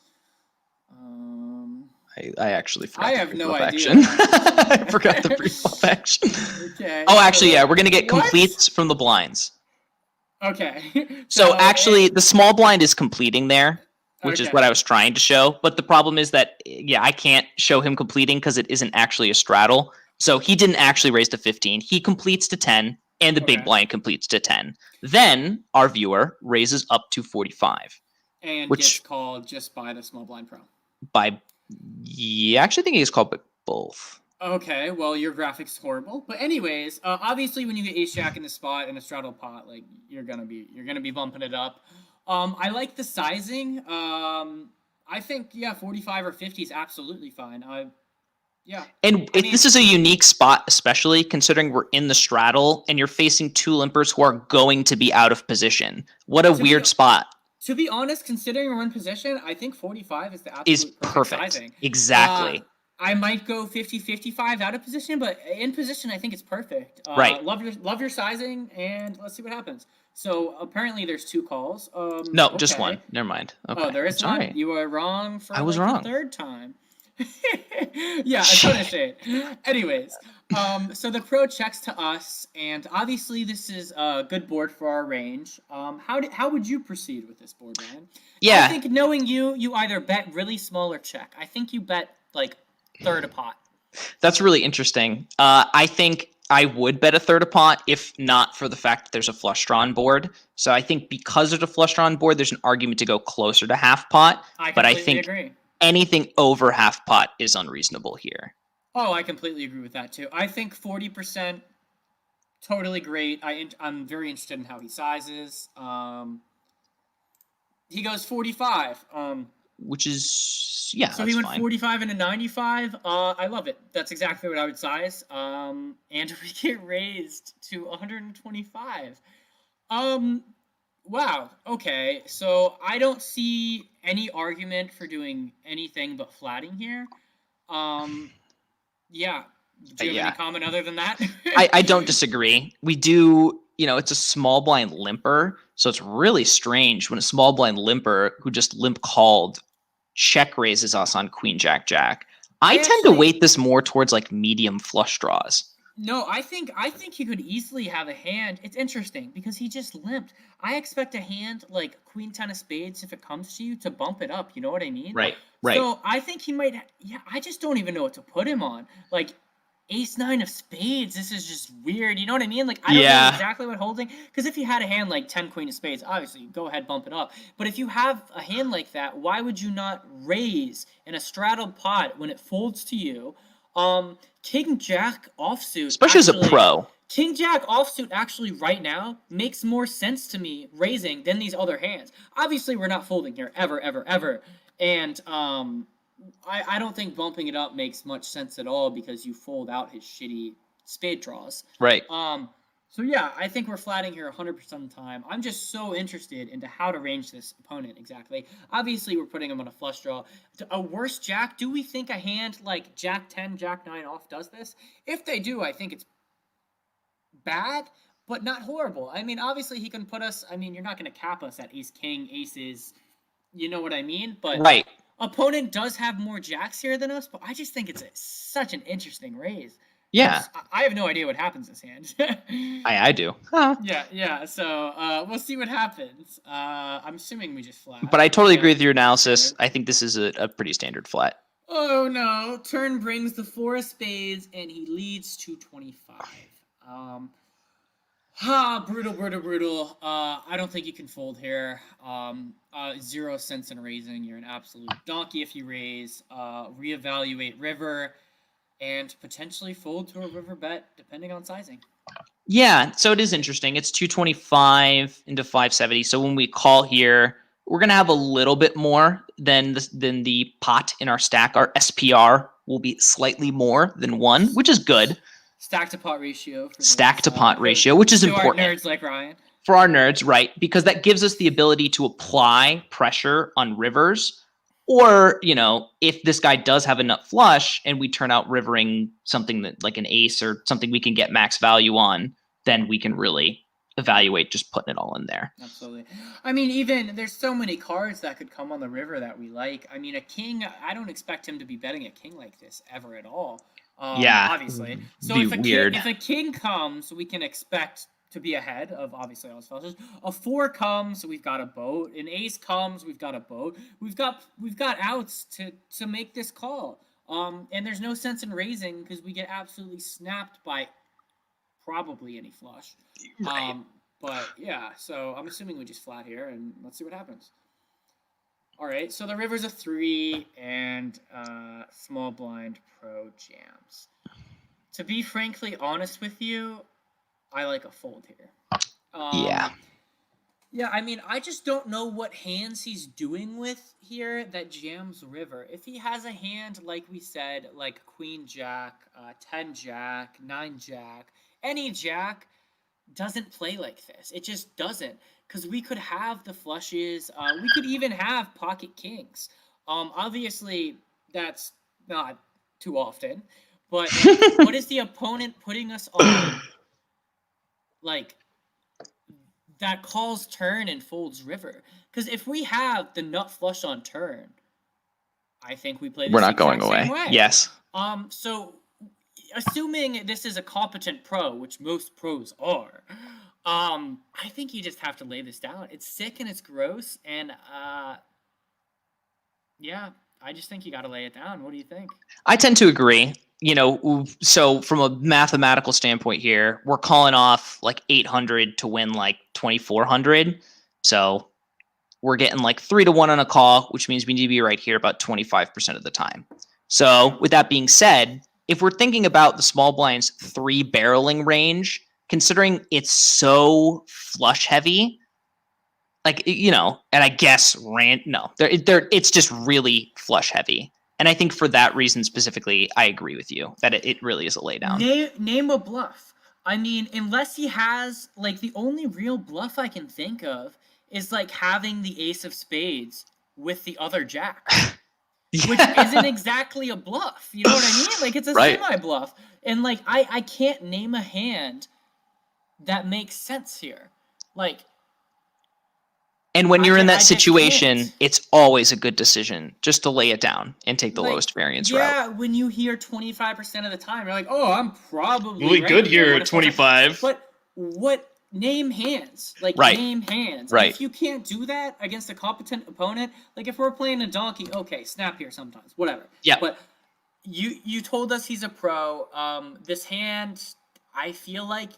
I actually forgot. I have no idea. Action. I forgot the pre-flop action. Okay. Oh, actually, yeah, we're gonna get completes from the blinds. Okay. So actually, the small blind is completing there, which is what I was trying to show. But the problem is that, yeah, I can't show him completing because it isn't actually a straddle. So he didn't actually raise to 15. He completes to 10, and the big blind completes to 10. Then our viewer raises up to 45. And which gets called just by the small blind pro. Yeah, I actually think he's called both. Okay, well, your graphics is horrible. But anyways, obviously when you get ace jack in the spot in a straddle pot, like you're gonna be bumping it up. I like the sizing. I think 45 or 50 is absolutely fine. Yeah. And this is a unique spot, especially considering we're in the straddle and you're facing two limpers who are going to be out of position. What a weird spot. To be honest, considering we're in position, I think 45 is the absolute perfect sizing. Exactly. I might go 50-55 out of position, but in position, I think it's perfect. Right. Love your sizing, and let's see what happens. So apparently there's two calls. No, just one. Never mind. Okay. Oh, there is one? Right. You are wrong for the third time. Yeah, a ton of shade. Anyways, so the pro checks to us, and obviously this is a good board for our range. How would you proceed with this board, Ryan? Yeah. I think knowing you either bet really small or check. I think you bet like third a pot. That's really interesting. I think I would bet a third a pot if not for the fact that there's a flush draw on board. So I think because there's a flush draw on board, there's an argument to go closer to half pot. But I think agree. Anything over half pot is unreasonable here. Oh, I completely agree with that too. I think 40%, totally great. I'm very interested in how he sizes. He goes 45. Which is, yeah, so that's he went fine. 45 and a 95. I love it. That's exactly what I would size. And we get raised to 125. Wow. Okay. So I don't see any argument for doing anything but flatting here. Yeah. Do you have any comment other than that? I don't disagree. We do, it's a small blind limper, so it's really strange when a small blind limper who just limp called check raises us on queen jack jack. I tend to weight this more towards like medium flush draws. No, I think he could easily have a hand. It's interesting because he just limped. I expect a hand like queen 10 of spades if it comes to you to bump it up. You know what I mean? Right. So I think he might. Yeah, I just don't even know what to put him on. Like ace 9 of spades. This is just weird. You know what I mean? Like I don't know exactly what holding. Because if you had a hand like 10 queen of spades, obviously go ahead bump it up. But if you have a hand like that, why would you not raise in a straddled pot when it folds to you? King Jack offsuit, especially as a pro. King Jack offsuit actually right now makes more sense to me raising than these other hands. Obviously, we're not folding here ever, and I don't think bumping it up makes much sense at all because you fold out his shitty spade draws. Right. So yeah, I think we're flatting here 100% of the time. I'm just so interested into how to range this opponent exactly. Obviously, we're putting him on a flush draw. A worse jack, do we think a hand like jack 10, jack 9 off does this? If they do, I think it's bad, but not horrible. I mean, obviously, he can put us, I mean, you're not going to cap us at ace, king, aces, you know what I mean? But right. Opponent does have more jacks here than us, but I just think it's such an interesting raise. Yeah. I have no idea what happens this hand. I do. Huh. Yeah. So we'll see what happens. I'm assuming we just flat. But I totally agree with your analysis. I think this is a pretty standard flat. Oh no! Turn brings the 4 of spades, and he leads to 25. Brutal. I don't think you can fold here. 0 cents in raising. You're an absolute donkey if you raise. Reevaluate river. And potentially fold to a river bet, depending on sizing. Yeah, so it is interesting. It's 225 into 570. So when we call here, we're going to have a little bit more than the pot in our stack. Our SPR will be slightly more than 1, which is good. Stack to pot ratio. Stack to pot ratio, which is important. For our nerds like Ryan. For our nerds, right? Because that gives us the ability to apply pressure on rivers. Or, if this guy does have a nut flush and we turn out rivering something that like an ace or something we can get max value on, then we can really evaluate just putting it all in there. Absolutely. I mean, even there's so many cards that could come on the river that we like. I mean, a king, I don't expect him to be betting a king like this ever at all. Obviously. So if a king comes, we can expect to be ahead of obviously all his flushes. A 4 comes, we've got a boat. An ace comes, we've got a boat. We've got outs to make this call. And there's no sense in raising because we get absolutely snapped by probably any flush. Right. But yeah, so I'm assuming we just flat here and let's see what happens. All right, so the river's a 3 and small blind pro jams. To be frankly honest with you, I like a fold here. Yeah. Yeah, I mean, I just don't know what hands he's doing with here that jams river. If he has a hand, like we said, like queen jack, 10 jack, 9 jack, any jack doesn't play like this. It just doesn't. Because we could have the flushes. We could even have pocket kings. Obviously, that's not too often. But what is the opponent putting us on? Like, that calls turn and folds river. Because if we have the nut flush on turn, I think we play. We're not going away. Yes. So, assuming this is a competent pro, which most pros are, I think you just have to lay this down. It's sick and it's gross, and yeah, I just think you got to lay it down. What do you think? I tend to agree. So from a mathematical standpoint here, we're calling off like 800 to win like 2,400. So we're getting like 3-1 on a call, which means we need to be right here about 25% of the time. So with that being said, if we're thinking about the small blind's 3 barreling range, considering it's so flush heavy, like, and I guess it's just really flush heavy. And I think for that reason specifically, I agree with you that it really is a laydown. Name a bluff. I mean, unless he has, like, the only real bluff I can think of is, like, having the ace of spades with the other jack. Which isn't exactly a bluff. You know what I mean? Like, it's a semi-bluff. And, like, I can't name a hand that makes sense here. Like... And when you're in that situation, it's always a good decision just to lay it down and take the lowest variance route. Yeah, when you hear 25% of the time, you're like, oh, I'm probably really good here at 25. But what... Name hands. Like, name hands. Right. If you can't do that against a competent opponent, like if we're playing a donkey, okay, snap here sometimes, whatever. Yeah. But you told us he's a pro. This hand, I feel like,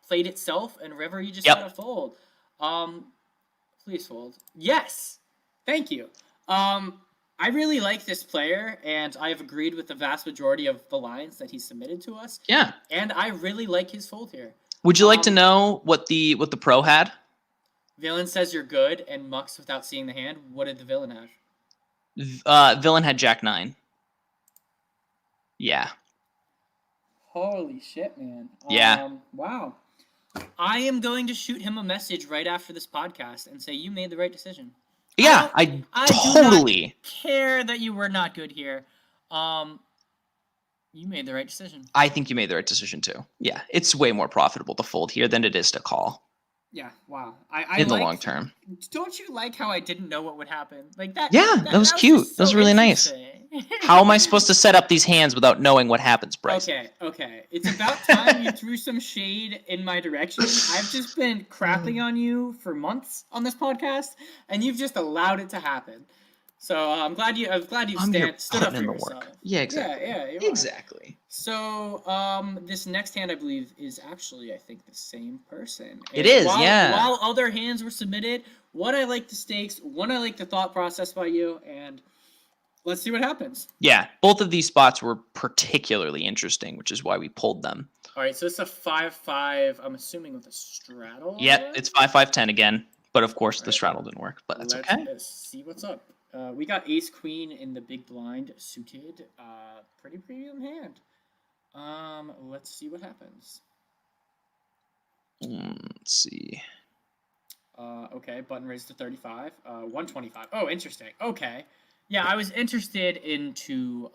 played itself, and River, you just gotta fold. Please fold. Yes. Thank you. I really like this player, and I have agreed with the vast majority of the lines that he submitted to us. Yeah. And I really like his fold here. Would you like to know what the pro had? Villain says you're good and mucks without seeing the hand. What did the villain have? Villain had Jack 9. Yeah. Holy shit, man. Yeah. Wow. I am going to shoot him a message right after this podcast and say you made the right decision. Yeah, I totally do not care that you were not good here. You made the right decision. I think you made the right decision too. Yeah, it's way more profitable to fold here than it is to call. Yeah, wow. In the long term. Don't you like how I didn't know what would happen? Like that. Yeah, that was cute. That was really nice. How am I supposed to set up these hands without knowing what happens, Bryce? Okay. It's about time you threw some shade in my direction. I've just been crapping on you for months on this podcast, and you've just allowed it to happen. So I'm glad you stood up for yourself. Yeah, exactly. Yeah, exactly. So this next hand, I believe, is actually, I think, the same person. It is, yeah. While other hands were submitted, one, I like the stakes, one, I like the thought process by you, and let's see what happens. Yeah, both of these spots were particularly interesting, which is why we pulled them. All right, so it's a 5-5, I'm assuming with a straddle? Yep, it's 5-5-10 again, but of course the straddle didn't work, but that's okay. Let's see what's up. We got ace queen in the big blind suited. Pretty premium hand. Let's see what happens. Let's see. Okay, button raised to 35. 125. Oh, interesting. Okay. Yeah, I was interested into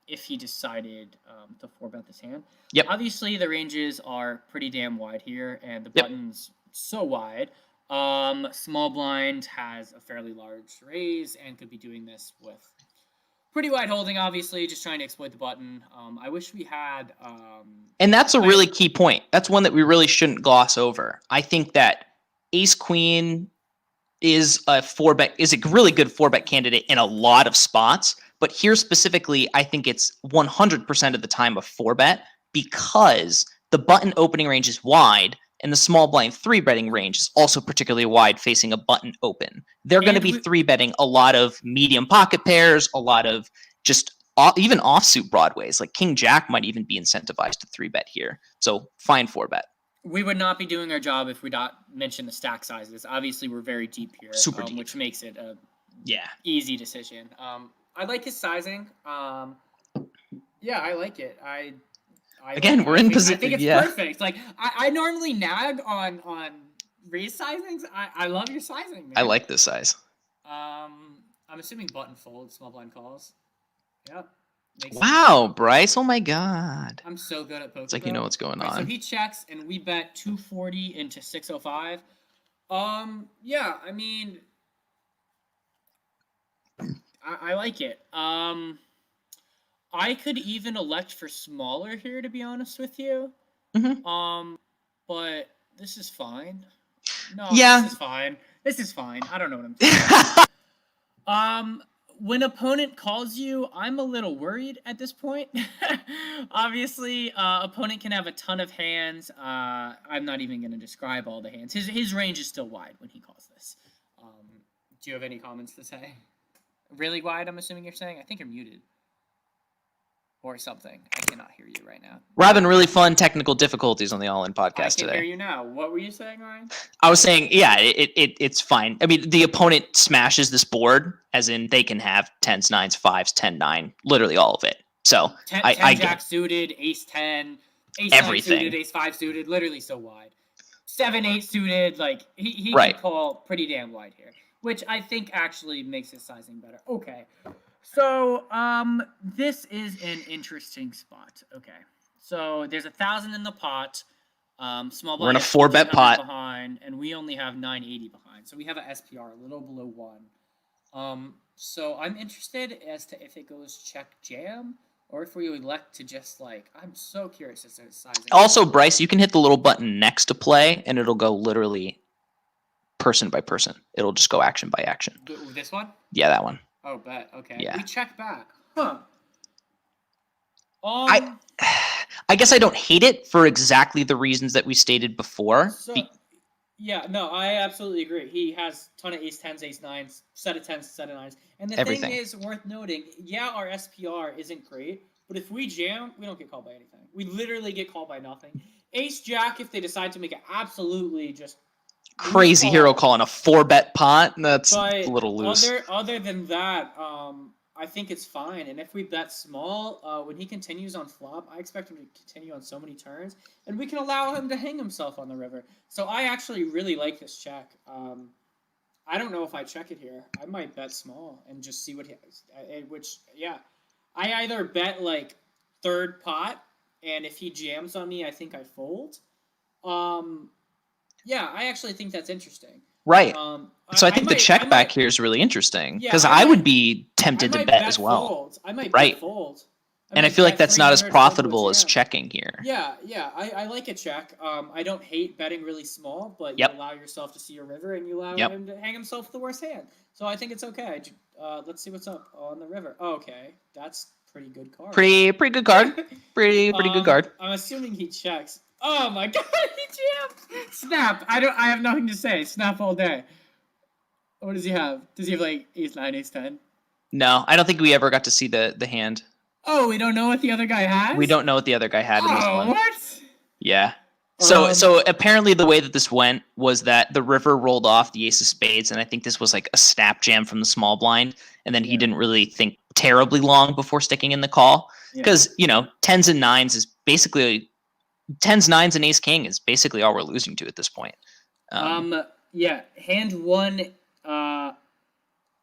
if he decided to 4-bet this hand. Yep. Obviously, the ranges are pretty damn wide here, and the button's so wide. Small blind has a fairly large raise and could be doing this with pretty wide holding, obviously, just trying to exploit the button. I wish we had... and that's a really key point. That's one that we really shouldn't gloss over. I think that ace-queen is a really good 4-bet candidate in a lot of spots, but here specifically, I think it's 100% of the time a 4-bet because the button opening range is wide, and the small blind 3-betting range is also particularly wide, facing a button open. They're going to be 3-betting a lot of medium pocket pairs, a lot of just even offsuit broadways. Like King Jack might even be incentivized to 3-bet here. So fine 4-bet. We would not be doing our job if we not mention the stack sizes. Obviously, we're very deep here, super deep, which makes it a easy decision. I like his sizing. Yeah, I like it. We're in position. I think it's perfect. Like I normally nag on raise sizings. I love your sizing, man. I like this size. I'm assuming button fold, small blind calls. Yeah. Wow, Bryce! Oh my God. I'm so good at poker. It's like you know what's going on. So he checks, and we bet 240 into 605. Yeah, I mean, I like it. I could even elect for smaller here, to be honest with you. But this is fine. No, this is fine. This is fine. I don't know what I'm talking about. When opponent calls you, I'm a little worried at this point. Obviously, opponent can have a ton of hands. I'm not even going to describe all the hands. His range is still wide when he calls this. Do you have any comments to say? Really wide, I'm assuming you're saying? I think you're muted. Or something. I cannot hear you right now. We're having really fun technical difficulties on the All In podcast today. I can hear you now. What were you saying, Ryan? I was saying, yeah, it's fine. I mean, the opponent smashes this board, as in they can have 10s, 9s, 5s, 10, 9, literally all of it. So 10 I Jack get suited, Ace 10, Ace everything. 9 suited, Ace 5 suited, literally so wide. 7, 8 suited, like he Right. can call pretty damn wide here, which I think actually makes his sizing better. Okay. So, this is an interesting spot. Okay. So, there's 1,000 in the pot. Small blind. We're in a 4-bet pot behind, and we only have 980 behind. So, we have a SPR a little below 1. So I'm interested as to if it goes check jam or if we elect to just like, I'm so curious as to sizing. Also, Bryce, you can hit the little button next to play, and it'll go literally person by person. It'll just go action by action. This one? Yeah, that one. Oh, bet. Okay. Yeah. We check back. Huh. I guess I don't hate it for exactly the reasons that we stated before. So, yeah, no, I absolutely agree. He has a ton of ace 10s, ace 9s, set of 10s, set of 9s. And the thing is worth noting, yeah, our SPR isn't great, but if we jam, we don't get called by anything. We literally get called by nothing. Ace Jack, if they decide to make it absolutely just crazy hero call in a 4-bet pot, that's a little loose. Other than that, I think it's fine. And if we bet small, when he continues on flop, I expect him to continue on so many turns, and we can allow him to hang himself on the river. So I actually really like this check. I don't know if I check it here. I might bet small and just see what he has. I either bet like third pot, and if he jams on me, I think I fold. Yeah, I actually think that's interesting. Right. So I think the check back here is really interesting because I would be tempted to bet as well. Fold. I might bet fold. And I feel like that's not as profitable as checking here. Yeah, I like a check. I don't hate betting really small, but you allow yourself to see your river and you allow him to hang himself the worst hand. So I think it's okay. Let's see what's up on the river. Oh, okay, that's pretty good card. Pretty good card. Pretty good card. I'm assuming he checks. Oh my god, he jammed! Snap! I have nothing to say. Snap all day. What does he have? Does he have like ace 9, ace 10? No, I don't think we ever got to see the hand. Oh, we don't know what the other guy has? We don't know what the other guy had in this one. What? Yeah. So apparently the way that this went was that the river rolled off the ace of spades, and I think this was like a snap jam from the small blind, and then he didn't really think terribly long before sticking in the call. Because, 10s and 9s is basically 10s, 9s, and ace king is basically all we're losing to at this point. Hand one,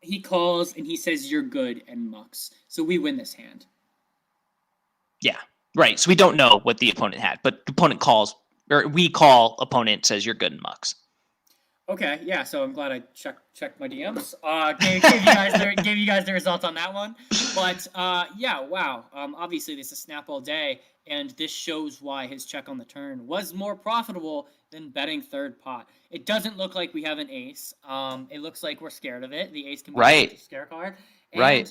he calls and he says you're good and mucks. So we win this hand. Yeah, right. So we don't know what the opponent had, but the opponent calls, or we call, opponent says you're good and mucks. Okay, yeah. So I'm glad I checked my DMs. Gave you guys the results on that one. But wow. Obviously this is snap all day, and this shows why his check on the turn was more profitable than betting third pot. It doesn't look like we have an ace. It looks like we're scared of it. The ace can be a scare card. And,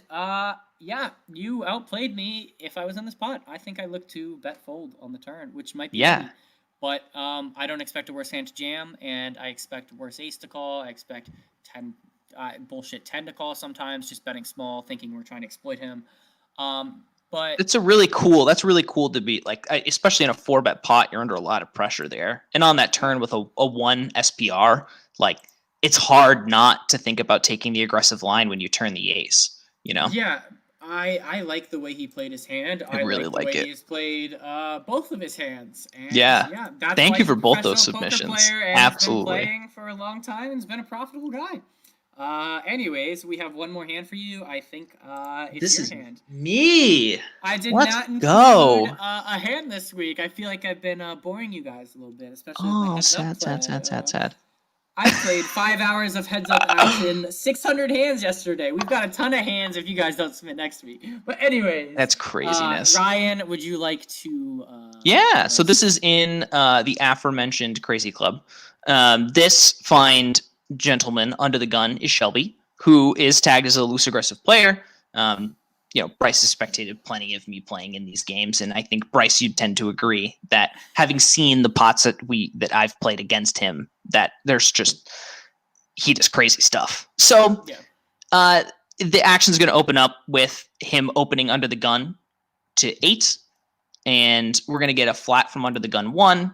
you outplayed me if I was in this pot. I think I look to bet fold on the turn, which might be easy. But I don't expect a worse hand to jam, and I expect worse ace to call. I expect 10 to call sometimes, just betting small, thinking we're trying to exploit him. But that's really cool to be like, especially in a 4-bet pot, you're under a lot of pressure there. And on that turn with a 1 SPR, like it's hard not to think about taking the aggressive line when you turn the ace, Yeah, I like the way he played his hand. I really like the way he's played both of his hands. And that's thank you for both those submissions. Absolutely. He's been playing for a long time and has been a profitable guy. Anyways, we have one more hand for you. I think it's your hand. Me. I did Let's not include go. A hand this week. I feel like I've been boring you guys a little bit, especially. Oh, sad. I played 5 hours of heads up action, 600 hands yesterday. We've got a ton of hands if you guys don't submit next week. But anyways, That's craziness. Ryan, would you like to? Yeah. So this is in the aforementioned Crazy Club. This find gentleman under the gun is Shelby, who is tagged as a loose aggressive player. Bryce has spectated plenty of me playing in these games, and I think Bryce, you'd tend to agree that having seen the pots that I've played against him, that he does crazy stuff. So the action's going to open up with him opening under the gun to 8, and we're going to get a flat from under the gun 1,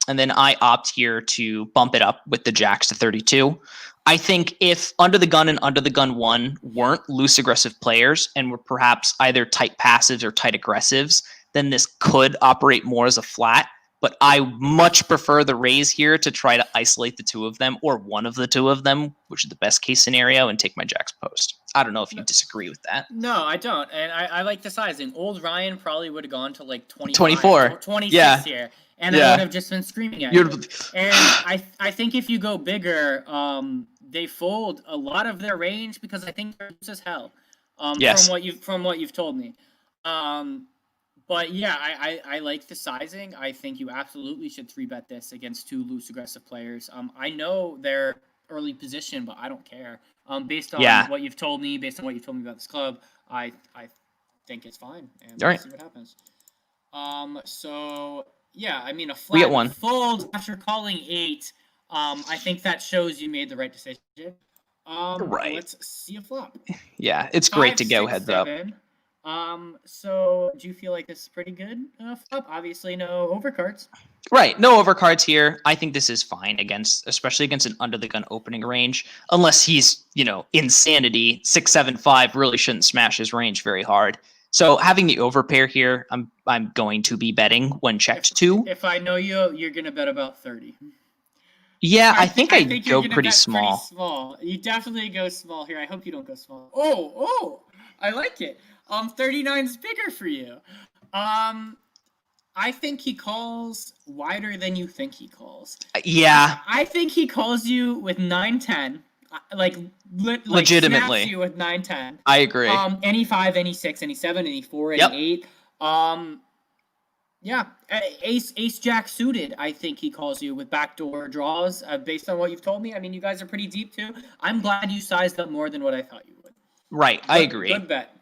and then I opt here to bump it up with the jacks to 32. I think if Under the Gun and Under the Gun 1 weren't loose aggressive players and were perhaps either tight passives or tight aggressives, then this could operate more as a flat. But I much prefer the raise here to try to isolate the two of them, or one of the two of them, which is the best case scenario, and take my jacks post. I don't know if you disagree with that. No, I don't. And I like the sizing. Old Ryan probably would have gone to like 24. 26 here. And I would have just been screaming at you. And I think if you go bigger, they fold a lot of their range because I think they're loose as hell. From what you've told me. But yeah, I like the sizing. I think you absolutely should 3-bet this against 2 loose aggressive players. I know their early position, but I don't care. Based on what you've told me, about this club, I think it's fine. And we'll see what happens. So yeah, I mean a flat fold after calling 8. I think that shows you made the right decision. Right. Let's see a flop. Yeah, it's great to go heads 7. So do you feel like this is pretty good flop? Obviously, no overcards. Right, no overcards here. I think this is fine especially against an under the gun opening range, unless he's insanity. 6-7-5 really shouldn't smash his range very hard. So having the overpair here, I'm going to be betting when checked 2. If I know you're gonna bet about 30. Yeah, I think I go pretty small. Pretty small. You definitely go small here. I hope you don't go small. Oh, I like it. 39's bigger for you. I think he calls wider than you think he calls. Yeah. I think he calls you with 9-10. Legitimately. Snaps you with 9-10. I agree. Any 5, any 6, any 7, any 4, any 8. Yeah, ace jack suited. I think he calls you with backdoor draws. Based on what you've told me, I mean, you guys are pretty deep too. I'm glad you sized up more than what I thought you would. Right, I agree. Good bet.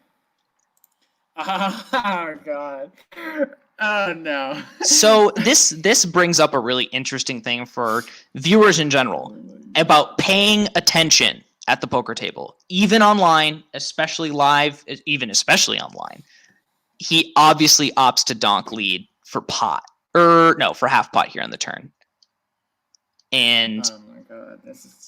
Oh God. Oh no. So this brings up a really interesting thing for viewers in general about paying attention at the poker table, even online, especially live, especially online. He obviously opts to donk lead for pot, for half pot here on the turn. And oh my God,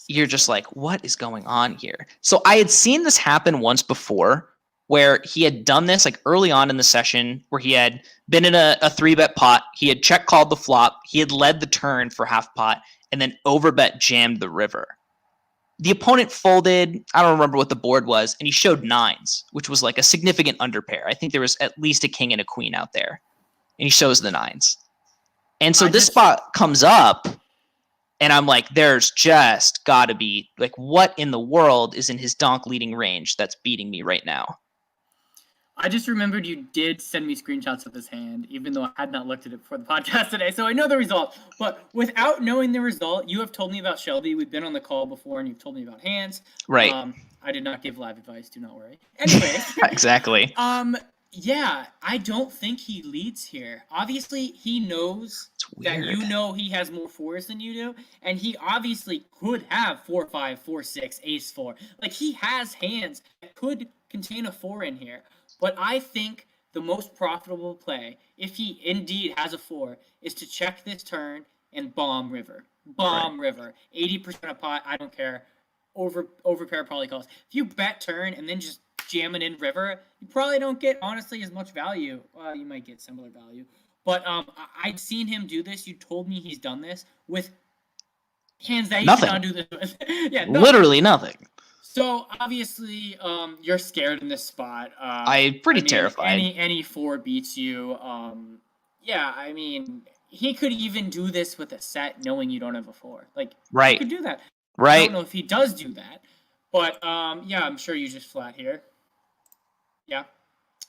you're just like, what is going on here? So I had seen this happen once before, where he had done this like early on in the session, where he had been in a 3-bet pot. He had check called the flop. He had led the turn for half pot and then overbet jammed the river. The opponent folded. I don't remember what the board was. And he showed 9s, which was like a significant underpair. I think there was at least a king and a queen out there. And he shows the 9s. And so this spot comes up and I'm like, there's just gotta be like, what in the world is in his donk leading range that's beating me right now? I just remembered you did send me screenshots of his hand, even though I had not looked at it before the podcast today. So I know the result. But without knowing the result, you have told me about Shelby. We've been on the call before, and you've told me about hands. Right. I did not give live advice. Do not worry. Anyway. Exactly. Yeah, I don't think he leads here. Obviously, he knows that he has more 4s than you do, and he obviously could have 4-5, 4-6, ace-4. Like, he has hands that could contain a 4 in here. But I think the most profitable play, if he indeed has a 4, is to check this turn and bomb river. River. 80% of pot, I don't care. Overpair probably calls. If you bet turn and then just jam it in river, you probably don't get, honestly, as much value. Well, you might get similar value. But I'd seen him do this. You told me he's done this with hands that he cannot do this with. Yeah, literally nothing. So obviously, you're scared in this spot. I'm pretty terrified. Any 4 beats you. Yeah, I mean, he could even do this with a set knowing you don't have a 4. Like, Right. he could do that. Right. I don't know if he does do that. But, yeah, I'm sure you just flat here. Yeah.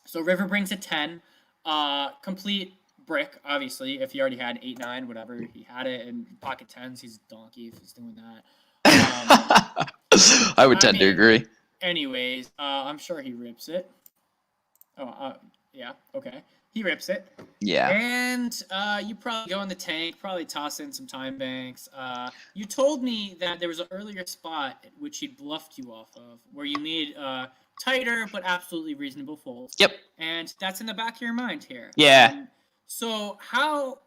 So river brings a 10. Complete brick, obviously. If he already had 8, 9, whatever. He had it in pocket 10s. He's a donkey if he's doing that. I would tend to agree. Anyways, I'm sure he rips it. Yeah, okay. He rips it. Yeah. And you probably go in the tank, probably toss in some time banks. You told me that there was an earlier spot at which he bluffed you off of, where you made tighter but absolutely reasonable folds. Yep. And that's in the back of your mind here. Yeah. So how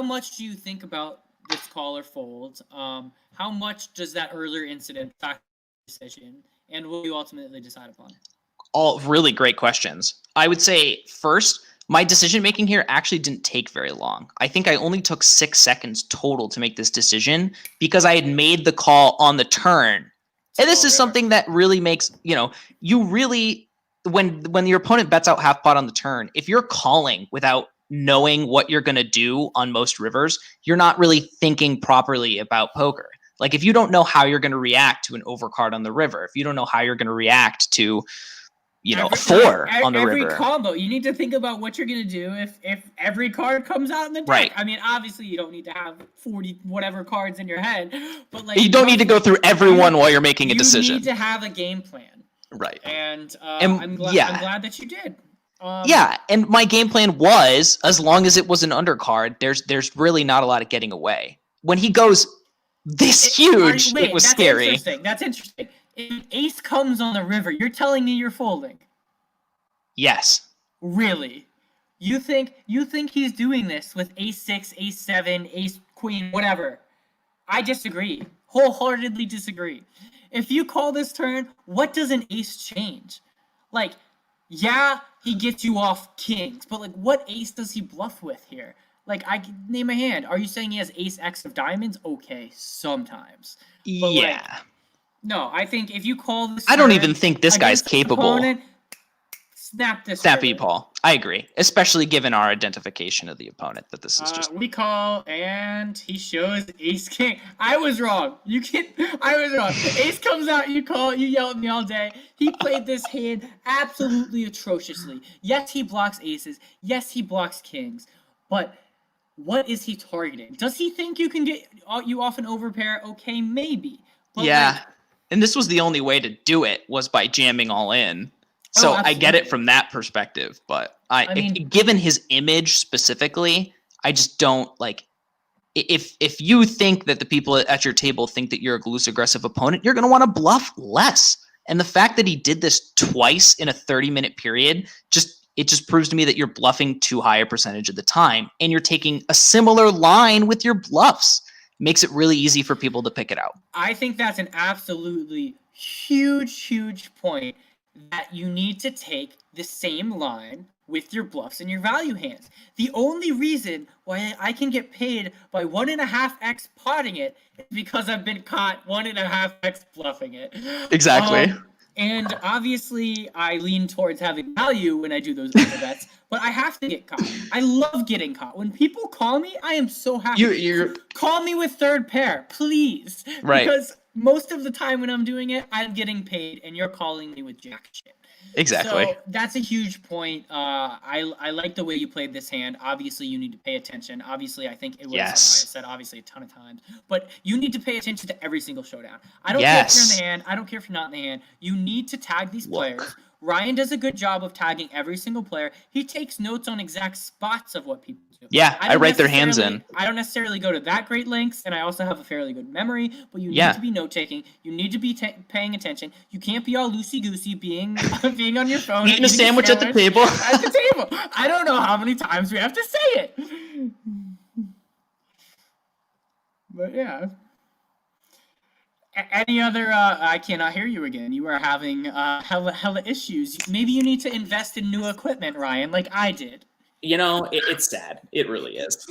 much do you think about this call or fold? How much does that earlier incident factor in the decision? And what will you ultimately decide upon? All really great questions. I would say first, my decision making here actually didn't take very long. I think I only took 6 seconds total to make this decision because I had made the call on the turn. And this is something that really makes, you really, when your opponent bets out half pot on the turn, if you're calling without knowing what you're going to do on most rivers, you're not really thinking properly about poker. Like if you don't know how you're going to react to an overcard on the river, if you don't know how you're going to react to a 4 on the river. Every combo, you need to think about what you're going to do if every card comes out in the deck. Right. I mean, obviously, you don't need to have 40 whatever cards in your head, but like you don't need to go through everyone while you're making a decision. You need to have a game plan. Right. And I'm glad that you did. Yeah, and my game plan was, as long as it was an undercard, there's really not a lot of getting away. When he goes this huge, it was scary. That's interesting. If ace comes on the river, you're telling me you're folding? Yes. Really? You think he's doing this with ace 6, ace 7, ace queen, whatever? I disagree. Wholeheartedly disagree. If you call this turn, what does an ace change? Like, yeah, he gets you off kings, but like, what ace does he bluff with here? Like, I can name a hand. Are you saying he has ace X of diamonds? Okay, sometimes. But yeah. No, I think if you call this, I don't even think this guy's capable. Opponent, snap this. Snap E-Paul. I agree, especially given our identification of the opponent. That this is just we call, and he shows ace king. I was wrong. I was wrong. Ace comes out, you call, you yell at me all day. He played this hand absolutely atrociously. Yes, he blocks aces. Yes, he blocks kings. But what is he targeting? Does he think you can get you off an overpair? Okay, maybe. But yeah. And this was the only way to do it, was by jamming all in. So I get it from that perspective, but I mean, given his image specifically, I just don't like. If you think that the people at your table think that you're a loose aggressive opponent, you're going to want to bluff less. And the fact that he did this twice in a 30-minute period just proves to me that you're bluffing too high a percentage of the time, and you're taking a similar line with your bluffs. Makes it really easy for people to pick it out. I think that's an absolutely huge point, that you need to take the same line with your bluffs and your value hands. The only reason why I can get paid by 1.5x potting it is because I've been caught 1.5x bluffing it. Exactly. And obviously, I lean towards having value when I do those other bets, but I have to get caught. I love getting caught. When people call me, I am so happy. Call me with third pair, please. Right. Because most of the time when I'm doing it, I'm getting paid, and you're calling me with jack shit. Exactly. So that's a huge point. I like the way you played this hand. Obviously, you need to pay attention. Obviously, I think it was, I said obviously a ton of times, but you need to pay attention to every single showdown. I don't care if you're in the hand. I don't care if you're not in the hand. You need to tag these players. Ryan does a good job of tagging every single player. He takes notes on exact spots of what people do. Yeah, I write their hands in. I don't necessarily go to that great lengths, and I also have a fairly good memory, but you need to be note-taking. You need to be paying attention. You can't be all loosey-goosey being on your phone. Eating a sandwich at the table. At the table. I don't know how many times we have to say it. But yeah. Any other, I cannot hear you again. You are having hella issues. Maybe you need to invest in new equipment, Ryan, like I did. It's sad. It really is.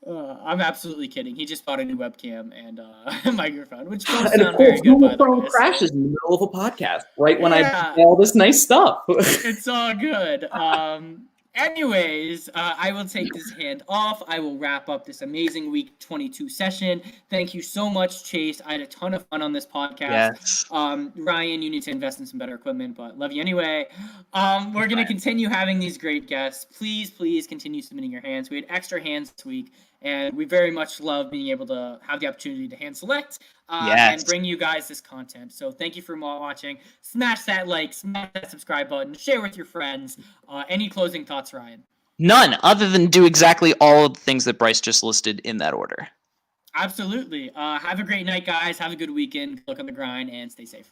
I'm absolutely kidding. He just bought a new webcam and a microphone, which both sound very good, by the way. Crashes in the middle of a podcast, right when I buy all this nice stuff. It's all good. Anyways, I will take this hand off. I will wrap up this amazing week 22 session. Thank you so much, Chase. I had a ton of fun on this podcast. Yes. Ryan, you need to invest in some better equipment, but love you anyway. We're going to continue having these great guests. Please continue submitting your hands. We had extra hands this week, and we very much love being able to have the opportunity to hand select and bring you guys this content. So thank you for watching. Smash that like, smash that subscribe button, share with your friends. Any closing thoughts, Ryan? None, other than do exactly all of the things that Bryce just listed in that order. Absolutely. Have a great night, guys. Have a good weekend. Good luck on the grind and stay safe.